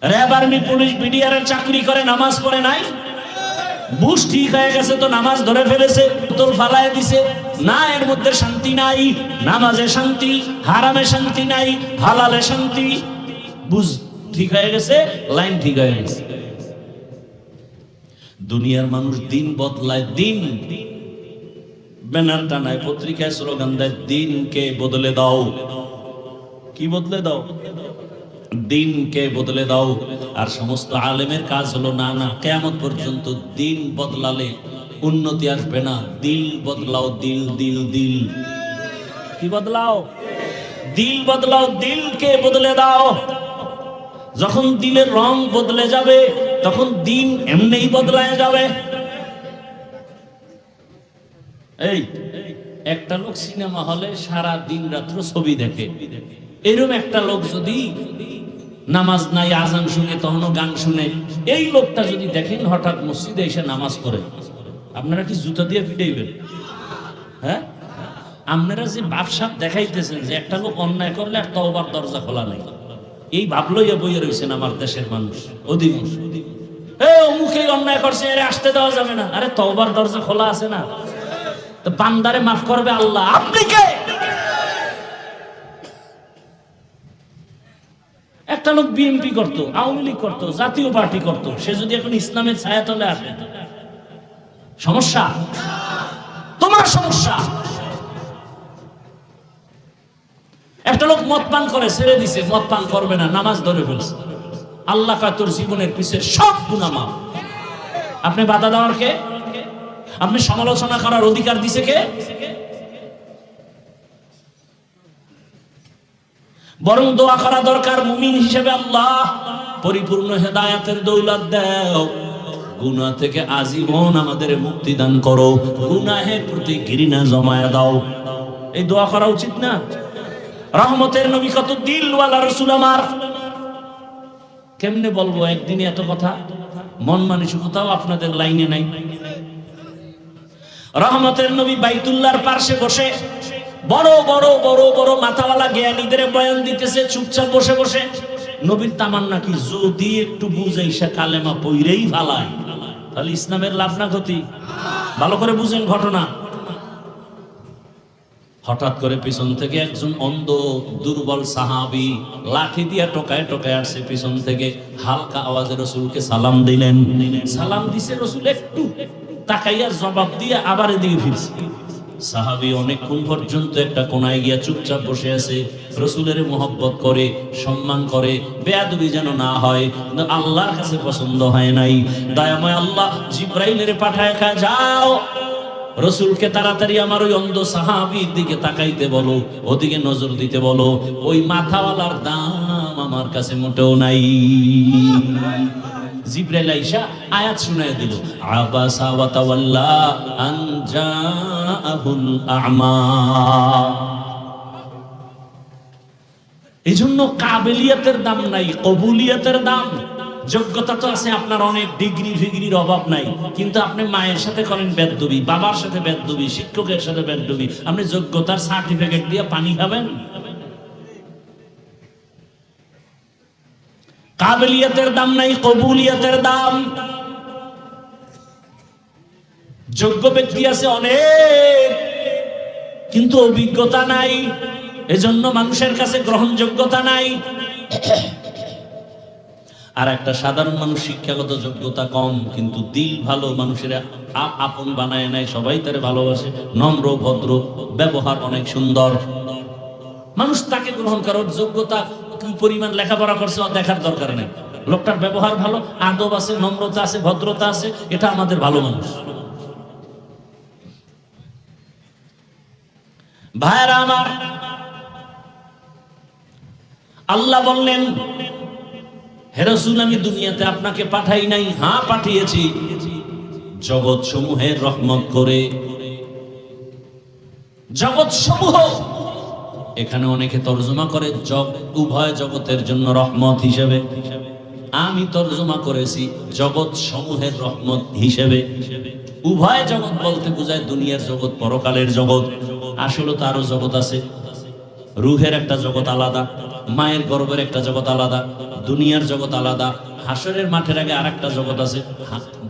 র্যাব, আর্মি, পুলিশ, বিডিআর এর চাকরি করে, নামাজ পড়ে নাই। বুঝ ঠিক হয়ে গেছে তো নামাজ ধরে ফেলেছে, বোতল ফালায় দিছে। না, এর মধ্যে শান্তি নাই। নামাজে শান্তি, হারামে শান্তি নাই, হালালে শান্তি। বুঝ ঠিক হয়ে গেছে, লাইন ঠিক হয়ে গেছে। দুনিয়ার মানুষ দিন বদলায়, দিন ব্যানার টানায়, পত্রিকায় স্লোগান দেয়, দিনকে বদলে দাও। কি বদলে দাও? দিনকে বদলে দাও। আর সমস্ত আলেমের কাজ হলো না না, কিয়ামত পর্যন্ত দিন বদলালে উন্নতি আসবে না। দিল বদলাও, দিল দিল দিল। কি বদলাও? দিল বদলাও, দিলকে বদলে দাও। যখন দিলের রং বদলে যাবে তখন দিন এমনিই বদলায় যাবে। এই একটা লোক সিনেমা হলে সারা দিন রাত্র ছবি দেখে, এরকম একটা লোক যদি নামাজ নাই, আজান শুনে, তখনও গান শুনে, এই লোকটা যদি দেখেন হঠাৎ মসজিদে এসে নামাজ পড়ে, আপনারা কি জুতা দিয়ে পিটাইবেন? হ্যাঁ, আপনারা যে বাপসাপ দেখাইতেছেন যে একটা লোক অন্যায় করলে আর তওবার দরজা খোলা নাই, এই ভাব লইয়া বইয়া রয়েছেন আমার দেশের মানুষ অধিকাংশ। অমুকে অন্যায় করছে, এর আসতে দেওয়া যাবে না। আরে তওবার দরজা খোলা আছে না? তো বান্দারে মাফ করবে আল্লাহ, আপনি কে? একটা লোক বিএনপি করতো, আওয়ামী লীগ করতো, জাতীয় পার্টি করতো, সে যদি এখন ইসলামের ছায়াতলে আসে, সমস্যা? তোমার সমস্যা। একটা লোক মদ পান করে, ছেড়ে দিছে, মদ পান করবে না, নামাজ ধরে ফেলছে, আল্লাহ কয় তোর জীবনের পিছের সব গুনাহ মাফ। আপনি বাধা দেওয়ার কে? আপনি সমালোচনা করার অধিকার দিছে কে? বরং দোয়া করা দরকার মুমিন হিসেবে, আল্লাহ পরিপূর্ণ হেদায়েতের দৌলত দাও, গুনাহ থেকে আজীবন আমাদের মুক্তি দান করো, গুনাহের প্রতি ঘৃণা জমায়া দাও। এই দোয়া করা উচিত না? রহমতের নবী কত দিলওয়ালা রাসূল আমার। কেমনে বলবো একদিনে এত কথা? মন মানসিকতাও আপনাদের লাইনে নাই। রহমতের নবী বাইতুল্লাহর পাশে বসে বড় বড় বড় বড় মাথাওয়ালা জ্ঞানীদের বয়ান দিতেছে, চুপচাপ বসে বসে। নবীর তামান্না কি, যদি একটু বুঝাইসা কালেমা পইরেই ফালায় তাহলে ইসলামের লাভ না ক্ষতি? ভালো করে বুঝেন ঘটনা। হঠাৎ করে পিছন থেকে একজন অন্ধ দুর্বল সাহাবী লাঠি দিয়া টোকায় টোকায় আসছে পিছন থেকে, হালকা আওয়াজে রাসূলকে সালাম দিলেন। সালাম দিছে রাসূল একটু, তাকাইয়া জবাব দিয়ে আবার এদিকে ফিরছে। সাহাবী অনেকক্ষণ পর্যন্ত একটা কোনায় গিয়া চুপচাপ বসে আছে, রাসূলের মহব্বত করে, সম্মান করে, বেয়াদবি যেন না হয়, কিন্তু আল্লাহর কাছে পছন্দ হয় নাই। দয়াময় আল্লাহ জিব্রাইলের পাঠায় যাও রসুলকে তাড়াতাড়ি আমার ওই অন্ধ সাহাবীর দিকে তাকাইতে বলো, ওদিকে নজর দিতে বলো, ওই মাথাওয়ালার দাম আমার কাছে মোটেও নাই। জিব্রাইল আইসা আয়াত শুনায় দিল, আবাসা ওয়া তাওয়াল্লা আন জাআহুল আ'মা। এজন্য কাবিলিয়াতের দাম নাই, কবুলিয়াতের দাম। যোগ্যতা তো আছে আপনার, অনেক ডিগ্রি ফিগ্রির অভাব নাই, কিন্তু আপনি মায়ের সাথে করেন বেদবি, বাবার সাথে বেদবি, শিক্ষকের সাথে বেদবি, আপনি যোগ্যতার সার্টিফিকেট দিয়ে পানি খাবেন? কাবিলিয়াতের দাম নাই, কবুলিয়াতের দাম। যোগ্য ব্যক্তি আছে অনেক, কিন্তু অভিজ্ঞতা নাই, এজন্য মানুষের কাছে গ্রহণযোগ্যতা নাই। আর একটা সাধারণ মানুষ শিক্ষাগত যোগ্যতা কম, কিন্তু দিল ভালো, মানুষের আপন বানায় নাই, সবাই তারে ভালোবাসে, নম্র ভদ্র, ব্যবহার অনেক সুন্দর, মানুষ তাকে গ্রহণ করার যোগ্যতা কি পরিমাণ লেখাপড়া করছে দেখার দরকার নেই। লোকটার ব্যবহার ভালো, আদব আছে, নম্রতা আছে, ভদ্রতা আছে, এটা আমাদের ভালো মানুষ। ভাইরা আমার, আল্লাহ বললেন, হে রাসূল, আমি দুনিয়াতে আপনাকে পাঠাই নাই, হ্যাঁ পাঠিয়েছি জগৎ সমূহের রহমত করে। জগৎ সমূহ, এখানে অনেকে তরজমা করে উভয় জগতের জন্য রহমত হিসেবে, আমি তরজমা করেছি জগৎ সমূহের রহমত হিসেবে। উভয় জগৎ বলতে বোঝায় দুনিয়ার জগৎ, পরকালের জগৎ। আসলে তো আরো জগৎ আছে, রুহের একটা জগৎ আলাদা, মায়ের গর্ভের একটা জগৎ আলাদা, দুনিয়ার জগৎ আলাদা, হাসরের মাঠের আগে আরেকটা জগৎ আছে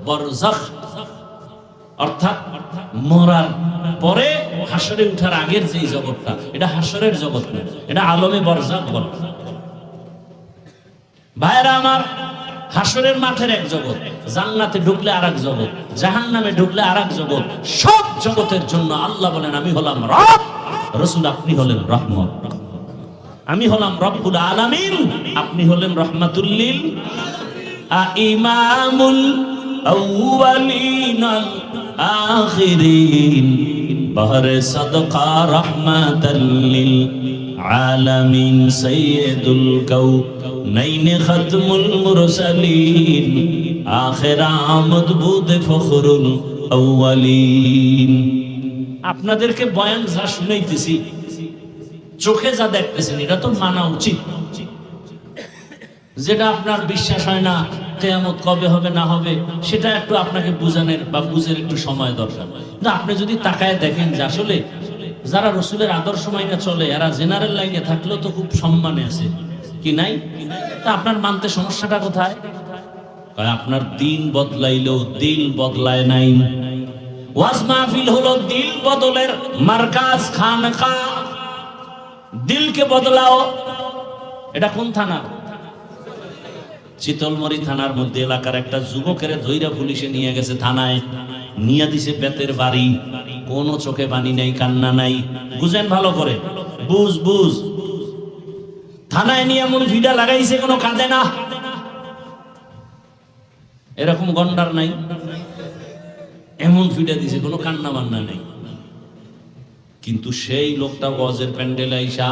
বরজাখ, অর্থাৎ মরার পরে হাসরে উঠার আগের যে জগৎটা, এটা হাসরের জগৎ না, এটা আলমে বরজাখ বলে। ভাইরা আমার, হাসরের মাঠের এক জগৎ, জান্নাতে ঢুকলে আরেক জগৎ, জাহান্নামে ঢুকলে আরেক জগৎ। সব জগতের জন্য আল্লাহ বলেন, আমি হলাম রব, রাসূল আপনি হলেন রহমত, আমি হলাম রব্বুল আলামিন, আপনি হলেন রাহমাতুল লিল ইমামুল আউয়ালিন আল আখিরিন বাহরে সাদকা রাহমাতাল লিল আলামিন সাইয়্যিদুল কাউনাইন খাতমুল মুরসালিন আখির আমদ বুদ ফখরুল আউয়ালিন। আপনাদেরকে বয়ান যা শুনাইতেছি, চোখে যা দেখতেছেন, এটা তো মানা উচিত। যেটা আপনার বিশ্বাস হয় না কিয়ামত কবে হবে না হবে, সেটা একটু আপনাকে বুঝানোর বা বুঝের একটু সময় দরকার। কিন্তু আপনি যদি তাকায় দেখেন যে আসলে যারা রাসূলের আদর্শ মাইনে চলে, এরা জেনারেল লাইনে থাকলেও তো খুব সম্মানে আছে, কি নাই? তা আপনার মানতে সমস্যাটা কোথায়? আপনার দিন বদলাইলেও দিল বদলায় নাই। ওয়াজ মাহফিল হলো দিল বদলের মার্কাজ, খানকা। দিলকে বদলাও। এটা কোন থানা? চিতলমরি থানার মধ্যে এলাকার একটা যুবকের ধৈরা পুলিশে নিয়ে গেছে, থানায় নিয়ে দিছে বেতের বাড়ি, কোনো চোখে পানি নাই, কান্না নাই। বুঝেন ভালো করে, বুঝ বুঝ। থানায় নিয়ে এমন ভিড়া লাগাইছে, কোনো কাঁদে না। এরকম গন্ডার নাই, এমন ফিডা দিছে, কোনো কান্না বান্না নাই। কিন্তু সেই লোকটা ওয়াজের প্যান্ডেলে আইসা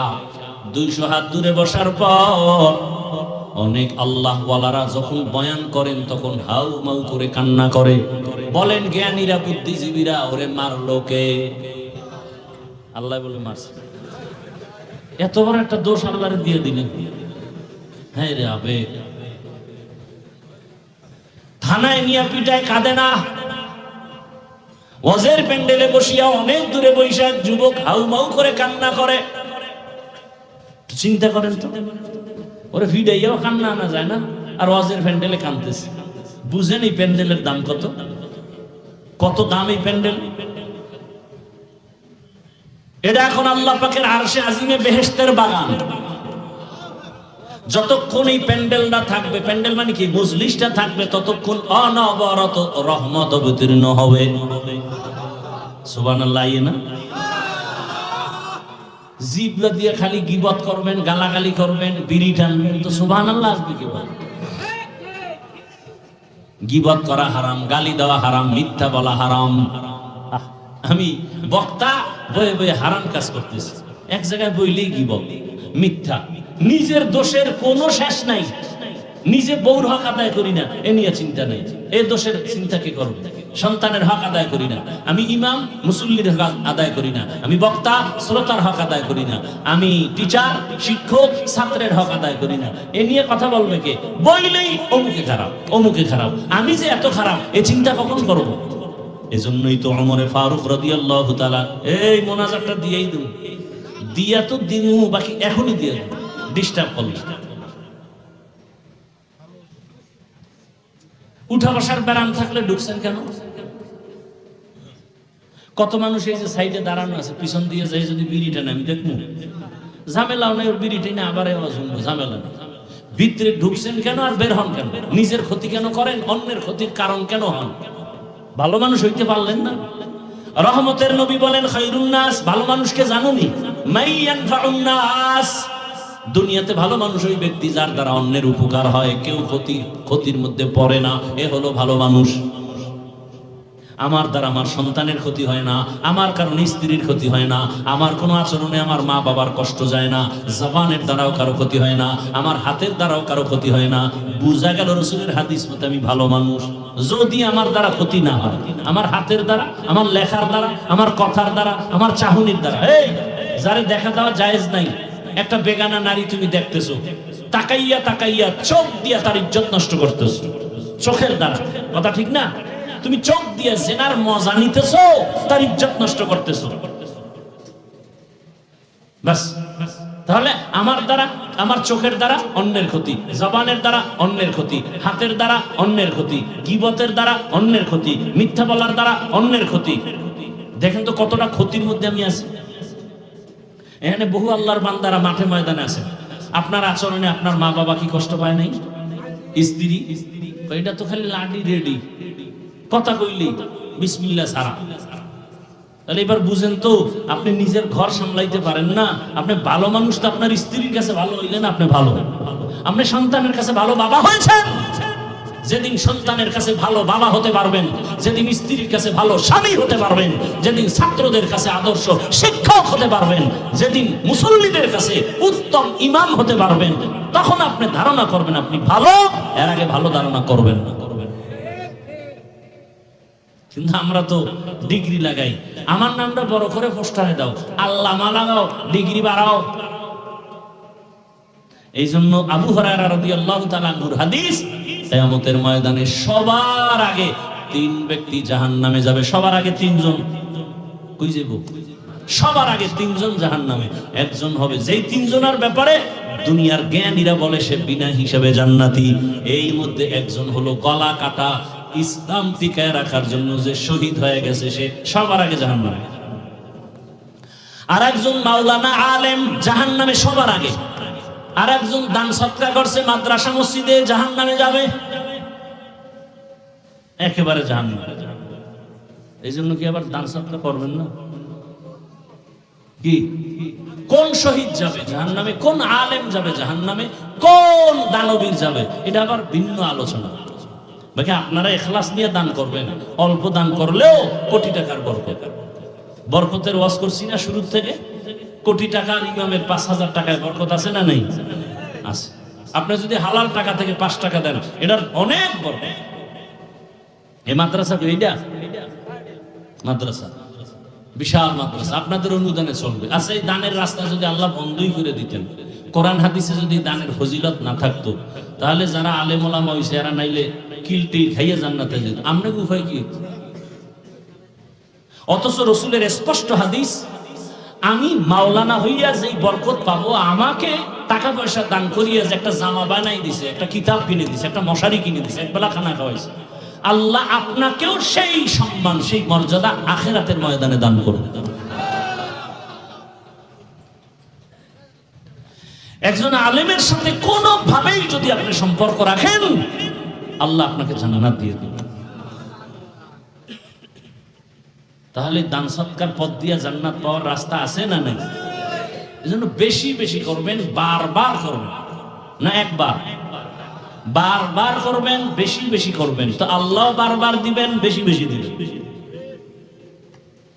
200 হাত দূরে বসার পর অনেক আল্লাহ ওয়ালারা যখন বয়ান করেন তখন হাউ মাউ করে কান্না করে। বলেন জ্ঞানীরা, বুদ্ধিজীবীরা, ওরে মারলো কে? আল্লাহ বলে মারছে। এত বড় একটা দোষ আল্লাহরে দিয়ে দিলেন। হ্যাঁ রে আবে, থানায় নিয়ে পিটায়, কাঁদে না। ওয়াজের প্যান্ডেলে বসিয়া অনেক দূরে বৈশাখ যুবক হাউ মাউ করে কান্না করে। চিন্তা করেন তো, ওরে ভিড়াইয়াও কান্না আনা যায় না, আর ওয়াজের প্যান্ডেলে কাঁদতেছে। বুঝেন এই প্যান্ডেলের দাম কত? কত দাম এই প্যান্ডেল? এটা এখন আল্লাহ পাকের আরশে আজিমে বেহেশতের বাগান। যতক্ষণ এই প্যান্ডেলটা থাকবে, প্যান্ডেল মানে কি, মজলিসটা থাকবে, ততক্ষণ অনবরত রহমত অবতীর্ণ হবে। সুবহানাল্লাহ। না জিবলা দিয়ে খালি গীবত করবেন, গালাগালি করবেন, বিড়ি টানবেন, তো সুবহানাল্লাহ আসবে কি বল? গীবত করা হারাম, গালি দেওয়া হারাম, মিথ্যা বলা হারাম। আমি বক্তা বয়ে বয়ে হারাম কাজ করতেছি, এক জায়গায় বইলেই গীবত, মিথ্যা, নিজের দোষের কোনো শেষ নাই, নিজে বউর হক আদায় করি না এ নিয়ে চিন্তা নেই, এ দোষের চিন্তা কে করবে? সন্তানের হক আদায় করি না, আমি ইমাম মুসল্লির হক আদায় করি না, আমি বক্তা শ্রোতার হক আদায় করি না, আমি টিচার শিক্ষক ছাত্রের হক আদায় করি না, এ নিয়ে কথা বলবে কে? বইলেই অমুকে খারাপ, অমুকে খারাপ, আমি যে এত খারাপ এ চিন্তা কখন করবো? এজন্যই তো ওমরে ফারুক রাদিয়াল্লাহু তাআলা এই মোনাজাতটা দিয়েই দেব, দিয়া তো দিনু, বাকি এখনই দিয়ে দেব, ডিস্টার্ব করবে। উঠা বসার ব্যারাম থাকলে ঢুকছেন কেন? কত মানুষ এই যে সাইডে দাঁড়ানো আছে, পিছন দিয়ে যাই যদি বিড়িটা নেই, আমি দেখবো ঝামেলাও নেই, ওর বিড়িটাই না, আবার ঝামেলা নেই। ভিতরে ঢুকছেন কেন আর বের হন কেন? নিজের ক্ষতি কেন করেন? অন্যের ক্ষতির কারণ কেন হন? ভালো মানুষ হইতে পারলেন না? রহমতের নবী বলেন খায়রুন নাস, ভালো মানুষকে জানুনি, মাইয়ানফাউন নাস, দুনিয়াতে ভালো মানুষ ওই ব্যক্তি যার দ্বারা অন্যের উপকার হয়, কেউ ক্ষতির মধ্যে পড়ে না, এ হলো ভালো মানুষ। আমার দ্বারা আমার সন্তানের ক্ষতি হয় না, আমার কারণে স্ত্রীর ক্ষতি হয় না, আমার কোনো আচরণে আমার মা বাবার কষ্ট যায় না, জবানের দ্বারাও কারো ক্ষতি হয় না, আমার হাতের দ্বারাও কারো ক্ষতি হয় না। বুঝা গেল রাসূলের হাদিস মতে আমি ভালো মানুষ যদি আমার দ্বারা ক্ষতি না হয়, আমার হাতের দ্বারা, আমার লেখার দ্বারা, আমার কথার দ্বারা, আমার চাহনির দ্বারা। এই যারে দেখা দেওয়া জায়েজ নাই, একটা বেগানা নারী তুমি দেখতেছো, তাকাইয়া তাকাইয়া চোখ দিয়া তার ইজ্জত নষ্ট করতেছো চোখের দ্বারা, কথা ঠিক না? তুমি চোখ দিয়ে জেনার মজা নিতেছো, তার ইজ্জত নষ্ট করতেছো। বাস, তাহলে আমার দ্বারা, আমার চোখের দ্বারা অন্যের ক্ষতি, জবানের দ্বারা অন্যের ক্ষতি, হাতের দ্বারা অন্যের ক্ষতি, গীবতের দ্বারা অন্যের ক্ষতি, মিথ্যা বলার দ্বারা অন্যের ক্ষতি। দেখেন তো কতটা ক্ষতির মধ্যে আমি আছি। এখানে বহু আল্লাহর বান্দারা মাঠে ময়দানে আছে, আপনার আচরণে আপনার মা বাবা কি কষ্ট পায় নাই? স্ত্রী, এটা তো খালি লাডি রেডি, কথা কইলি বিসমিল্লাহ সারা। তাহলে এবার বুঝেন তো, আপনি নিজের ঘর সামলাইতে পারেন না, আপনি ভালো মানুষ তো আপনার স্ত্রীর কাছে ভালো হইলেন, আপনি ভালো, আপনি সন্তানের কাছে ভালো বাবা হয়েছেন। যেদিন সন্তানের কাছে ভালো বাবা হতে পারবেন, যেদিন স্ত্রীর কাছে ভালো স্বামী হতে পারবেন, যেদিন ছাত্রদের কাছে আদর্শ শিক্ষক হতে পারবেন, যেদিন মুসল্লিদের কাছে উত্তম ইমাম হতে পারবেন, তখন আপনি ধারণা করবেন আপনি ভালো, এর আগে ভালো ধারণা করবেন না। কিন্তু আমরা তো ডিগ্রি লাগাই, আমার নামটা বড় করে পোস্টারে দাও, আল্লামা লাগাও, ডিগ্রি বাড়াও। এই জন্য আবু হুরায়রা রাদিয়াল্লাহু তাআলা আনহুর হাদিস, কিয়ামতের ময়দানে সবার আগে 3 ব্যক্তি জাহান্নামে যাবে। সবার আগে 3 জন কই যাব? সবার আগে 3 জন জাহান্নামে। একজন হবে, যেই 3 জনের ব্যাপারে দুনিয়ার জ্ঞানীরা বলে সে বিনা হিসাবে জান্নাতি। এই মধ্যে একজন হলো গলা কাটা, ইসলাম টিকায় রাখার জন্য যে শহীদ হয়ে গেছে, সে সবার আগে জাহান্নামে। আর একজন মাওলানা আলেম, জাহান্নামে সবার আগে। আর একজন দান সৎকার করছে মাদ্রাসা মসজিদে, জাহান্নামে যাবে, একেবারে জাহান্নামে। এই জন্য কি আবার দান সৎকার করবেন না? কি কোন শহীদ যাবে জাহান্নামে, কোন আলেম যাবে জাহান্নামে, কোন দানবীর যাবে, এটা আবার ভিন্ন আলোচনা। বাকি আপনারা ইখলাস নিয়ে দান করবেন, অল্প দান করলেও কোটি টাকার বরকত। বরকতের ওয়াজ করছি না শুরু থেকে, কোটি টাকার ইমামের 5,000 টাকায় বরকত আছে না নেই? আছে। আপনি যদি হালাল টাকা থেকে 5 টাকা দেন, এটার অনেক বরকত। এই মাদ্রাসা, এইটা মাদ্রাসা বিশাল মাদ্রাসা, আপনাদের অনুদানে চলবে। আচ্ছা, এই দানের রাস্তা যদি আল্লাহ বন্ধই করে দিতেন, কোরআন হাদিসে যদি দানের ফজিলত না থাকতো, তাহলে যারা আলেম ওলামা হইছে এরা নাইলে কিলটি খাইয়ে জান্নাতে যেত। আমরা উপায় কি? অথচ রসুলের স্পষ্ট হাদিস, আমি মাওলানা হইয়া যেই বরকত পাবো, আমাকে টাকা পয়সা দান করিয়া যে একটা জামা বানাই দিছে, একটা কিতাব কিনে দিছে, একটা মশারি কিনে দিছে, একবেলা খানা খাওয়াইছে, আল্লাহ আপনাকেও সেই সম্মান, সেই মর্যাদা আখিরাতের ময়দানে দান করবে। একজন আলেমের সাথে কোনোভাবেই যদি আপনি সম্পর্ক রাখেন, আল্লাহ আপনাকে জান্নাত দিয়ে দেবেন। তাহলে দান সৎকার পথ দিয়ে জান্নাত পাওয়ার রাস্তা আছে না নাই? এজন্য বেশি বেশি করবেন, বারবার করবেন, না একবার, বারবার করবেন, বেশি বেশি করবেন, তো আল্লাহ বারবার দিবেন, বেশি বেশি দিবেন।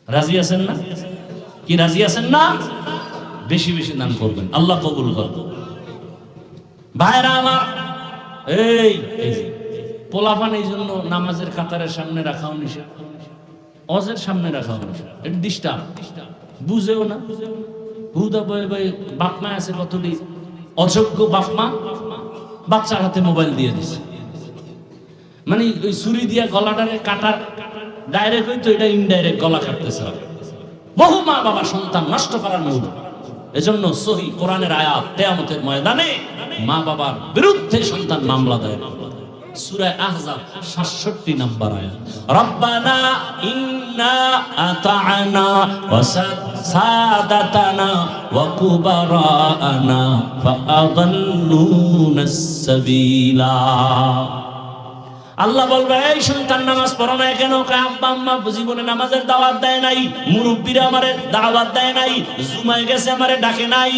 রাজি আছেন না? কি রাজি আছেন না? বেশি বেশি দান করবেন, আল্লাহ কবুল করবেন। ভাইরা আমার, এই পোলাপান এই জন্য নামাজের কাতারের সামনে রাখাও নিষেধ, অজের সামনে রাখাও নিষেধ। এটা ডিস্টার্ব, বুঝেও না। হুদা বয়ে বয়ে বাপমা আছে কতটি অযোগ্য বাপমা, বাচ্চার হাতে মোবাইল দিয়ে দিছে, মানে ওই ছুরি দিয়া গলাটারে কাটার ডাইরেক্ট হইতো, এটা ইনডাইরেক্ট গলা কাটতেছে। বহু মা বাবা সন্তান নষ্ট করার মূল। এজন্য সহি কোরআনের আয়াত, কিয়ামতের ময়দানে মা বাবার বিরুদ্ধে সন্তান মামলা দেয়। সূরা আহজাব ৬৭ নম্বর আয়াত, রব্বানা ইন্না আতা'না ওয়া সাদাতানা ওয়া কুবারানা ফাআদাল্লুনাস সাবিলা। আল্লাহ বলবে, এই সন্তান নামাজ পড়ো না কেন? আব্বা আম্মা জীবনে নামাজের দাওয়াত দেয় নাই, মুরব্বীরা আমারে দাওয়াত দেয় নাই, জুমায় গেছে আমারে ডাকে নাই।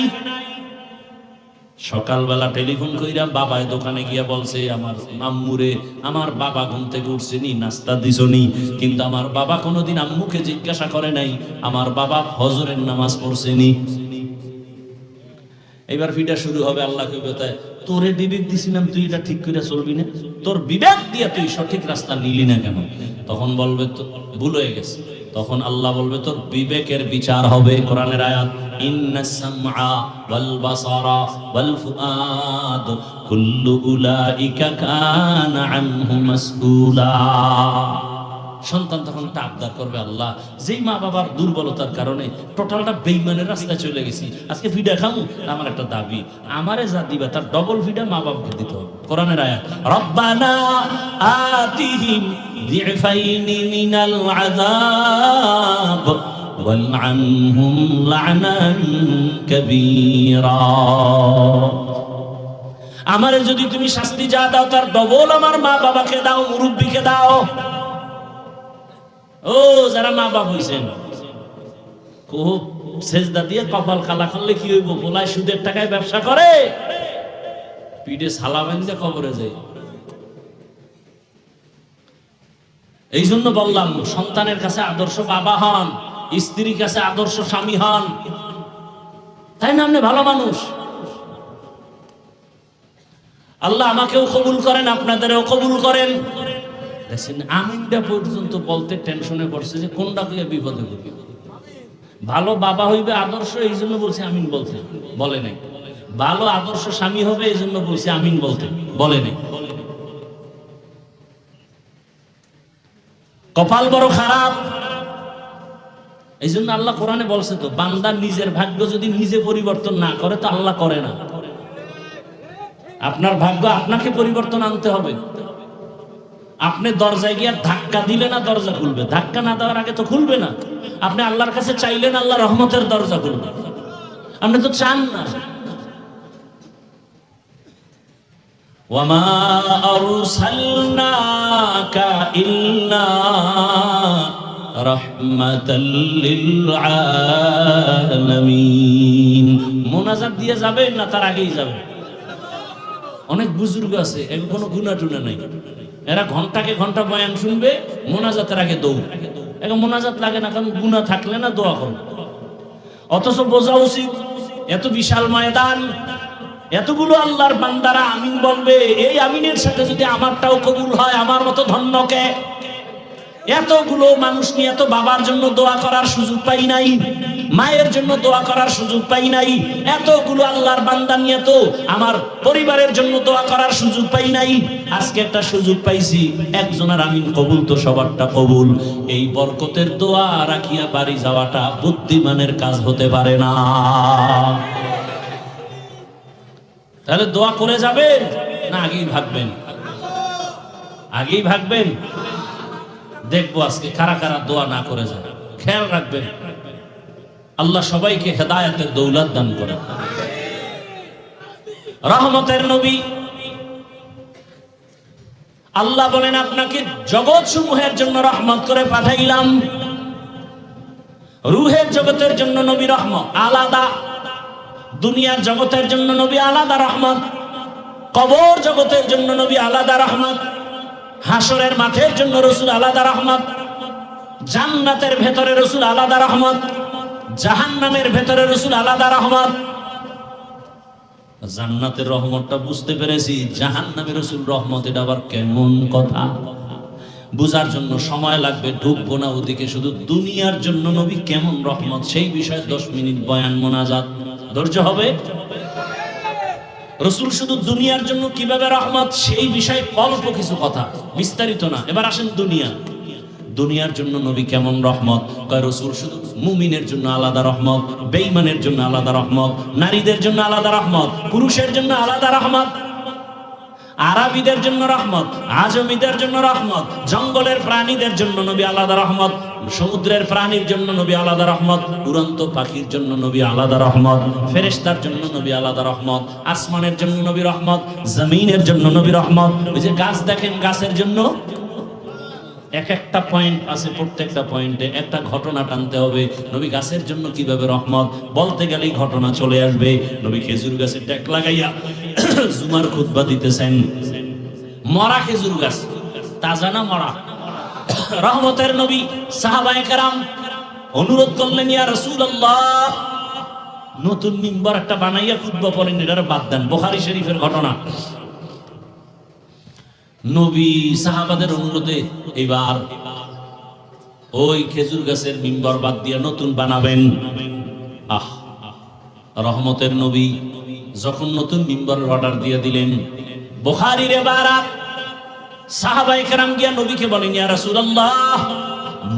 সকালবেলা টেলিফোন কইরা বাবায় দোকানে গিয়া বলছে, আমার আম্মুরে আমার বাবা ঘুম থেকে উঠছেনি, নাস্তা দিছনি। কিন্তু আমার বাবা কোনোদিন আম্মুকে জিজ্ঞাসা করে নাই আমার বাবা ফজরের নামাজ পড়ছেনি। এবার ফিটা শুরু হবে, আল্লাহ কইবে, তাই তোরে বিবেক দিছিলাম, তুই এটা ঠিক করে চলবি না, তোর বিবেক দিয়ে তুই সঠিক রাস্তা নিলি না কেন? তখন বলবে তো ভুল হয়ে গেছে। তখন আল্লাহ বলবে, তোর বিবেকের বিচার হবে। কোরআনের আয়াত, ইন্নাস সামআ ওয়াল বাসারা ওয়াল ফুআদ কুল্লু উলাইকা কানা আনহু মাসউলা। সন্তান তখন একটা আবদার করবে, আল্লাহ যেই মা বাবার দুর্বলতার কারণে টোটালটা বেঈমানের রাস্তায় চলে গেছি, আজকে ভিডা খামু, আমার একটা দাবি, আমারে যা দিবা তার ডবল ভিডা মা বাবাকে দিতে হবে। কোরআনের আয়াত, রব্বানা আতিহিম যিফাইনি মিনাল আযাব ওয়ালআনহুম লা'নান কাবীরা। আমারে যদি তুমি শাস্তি যা দাও তার ডবল আমার মা বাবাকে দাও, মুরব্বিকে দাও। ও যারা মা বাপ হইছেন, খুব সেজদা দিয়ে কপাল খালা করলে কি হইব? বলায় সুদের টাকায় ব্যবসা করে, পিঠে সালা বেঁধে কবরে যায়। এই জন্য বললাম, সন্তানের কাছে আদর্শ বাবা হন, স্ত্রীর কাছে আদর্শ স্বামী হন, তাই না? আপনি ভালো মানুষ, আল্লাহ আমাকেও কবুল করেন, আপনাদেরও কবুল করেন। আমিনটা পর্যন্ত বলতে টেনশনে পড়ছে যে কোনটা দিয়ে বিপদে পড়বে। ভালো বাবা হইবে আদর্শ, এই জন্য বলছে আমিন বলতে, বলে নাই। ভালো আদর্শ স্বামী হবে, এই জন্য বলছে আমিন বলতে, বলে নাই। কপাল বড় খারাপ। এই জন্য আল্লাহ কোরআনে বলছে তো, বান্দা নিজের ভাগ্য যদি নিজে পরিবর্তন না করে তো আল্লাহ করে না। আপনার ভাগ্য আপনাকে পরিবর্তন আনতে হবে। আপনি দরজায় গিয়ে ধাক্কা দিলে না দরজা খুলবে, ধাক্কা না দেওয়ার আগে তো খুলবে না। আপনি আল্লাহর কাছে চাইলেন, আল্লাহ রহমতের দরজা খুলবে, আপনি তো চান না। ওয়ামা আরসালনাকা ইল্লা রাহমাতাল লিল আলামিন। মোনাজাত দিয়ে যাবেন না তার আগেই যাবেন? অনেক বুজুর্গ আছে, এর কোনো গুনাহ টুনা নাই, এরা ঘন্টাকে ঘন্টা বয়ান শুনবে, মোনাজাতের আগে দৌড়। এখন মোনাজাত লাগে না, কারণ গুনাহ থাকলে না দোয়া করবে। অথচ বোঝা উচিত, এত বিশাল ময়দান, এতগুলো আল্লাহর বান্দারা আমিন বলবে, এই আমিনের সাথে যদি আমারটাও কবুল হয়, আমার মতো ধন্যকে। এতগুলো মানুষ নিয়ে এত বাবার জন্য দোয়া করার সুযোগ পাই নাই, মায়ের জন্য দোয়া করার সুযোগ পাই নাই। এতগুলো আল্লাহর বান্দা নিয়ে তো আমার পরিবারের জন্য দোয়া করার সুযোগ পাই নাই। আজকে একটা সুযোগ পাইছি, একজনের আমিন কবুল তো সবারটা কবুল। এই বরকতের দোয়া রাখিয়া বাড়ি যাওয়াটা বুদ্ধিমানের কাজ হতে পারে না। তাহলে দোয়া করে যাবেন না আগেই ভাগবেন? আগেই ভাগবেন। দেখবো আজকে কারা কারা দোয়া না করে যাবে। খেয়াল রাখবেন, আল্লাহ সবাইকে হেদায়েতের দৌলত দান করেন। রহমতের নবী। আল্লাহ বলেন আপনাকে জগৎ সমূহের জন্য রহমত করে পাঠাইলাম। রূহের জগতের জন্য নবী রহমত আলাদা, দুনিয়ার জগতের জন্য নবী আলাদা রহমত, কবর জগতের জন্য নবী আলাদা রহমত, হাসরের মাঠের জন্য রসুল আলাদা রহমত, জান্নাতের ভেতরে রসুল আলাদা রহমত, জাহান্নামের ভেতরে রসুল আলাদা রহমত। জান্নাতের রহমতটা বুঝতে পেরেছি, জাহান্নামের রসুল রহমত এটা আবার কেমন কথা বুঝার জন্য সময় লাগবে, ঢুকবো না ওদিকে। শুধু দুনিয়ার জন্য নবী কেমন রহমত সেই বিষয়ে 10 মিনিট বয়ান মোনাজাত ধৈর্য হবে। রসুল শুধু দুনিয়ার জন্য কিভাবে রহমত সেই বিষয়ে অল্প কিছু কথা, বিস্তারিত না। এবার আসেন দুনিয়ার জন্য নবী কেমন রহমত। কয় রসুল শুধু মুমিনের জন্য আলাদা রহমত, বেঈমানের জন্য আলাদা রহমত, নারীদের জন্য আলাদা রহমত, পুরুষের জন্য আলাদা রহমত, আরবিদের জন্য রহমত, আজমিদের জন্য রহমত, জঙ্গলের প্রাণীদের জন্য নবী আলাদা রহমত, সমুদ্রের প্রাণীর জন্য নবী আলাদা রহমত, উড়ন্ত পাখির জন্য নবী আলাদা রহমত, ফেরেশতার জন্য নবী আলাদা রহমত, আসমানের জন্য নবী রহমত, জমিনের জন্য নবী রহমত। ওই যে গাছ দেখেন, গাছের জন্য এক একটা পয়েন্ট আছে, প্রত্যেকটা পয়েন্টে একটা ঘটনা টানতে হবে। নবী গাছের জন্য কিভাবে রহমত বলতে গেলেই ঘটনা চলে আসবে। নবী খেজুর গাছে ট্যাক লাগাইয়া জুমার খুতবা দিতেছেন, মরা খেজুর গাছ, তাজা না মরা? রহমতের নবী। সাহাবায়ে কেরাম অনুরোধ করলেন, ইয়া রাসূলুল্লাহ নতুন মিম্বার একটা বানাইয়া খুতবা পড়েন, এটার বাদ দেন। বুখারী শরীফের ঘটনা। নবী সাহাবাদের অনুরোধে এবার ওই খেজুর গাছের মিম্বার বাদ দিয়া নতুন বানাবেন। রহমতের নবী যখন নতুন মিম্বরের অর্ডার দিয়ে দিলেন, বুখারীর ইবারাত, সাহাবায়ে কেরাম গিয়া নবীকে বলেন, ইয়া রাসূলুল্লাহ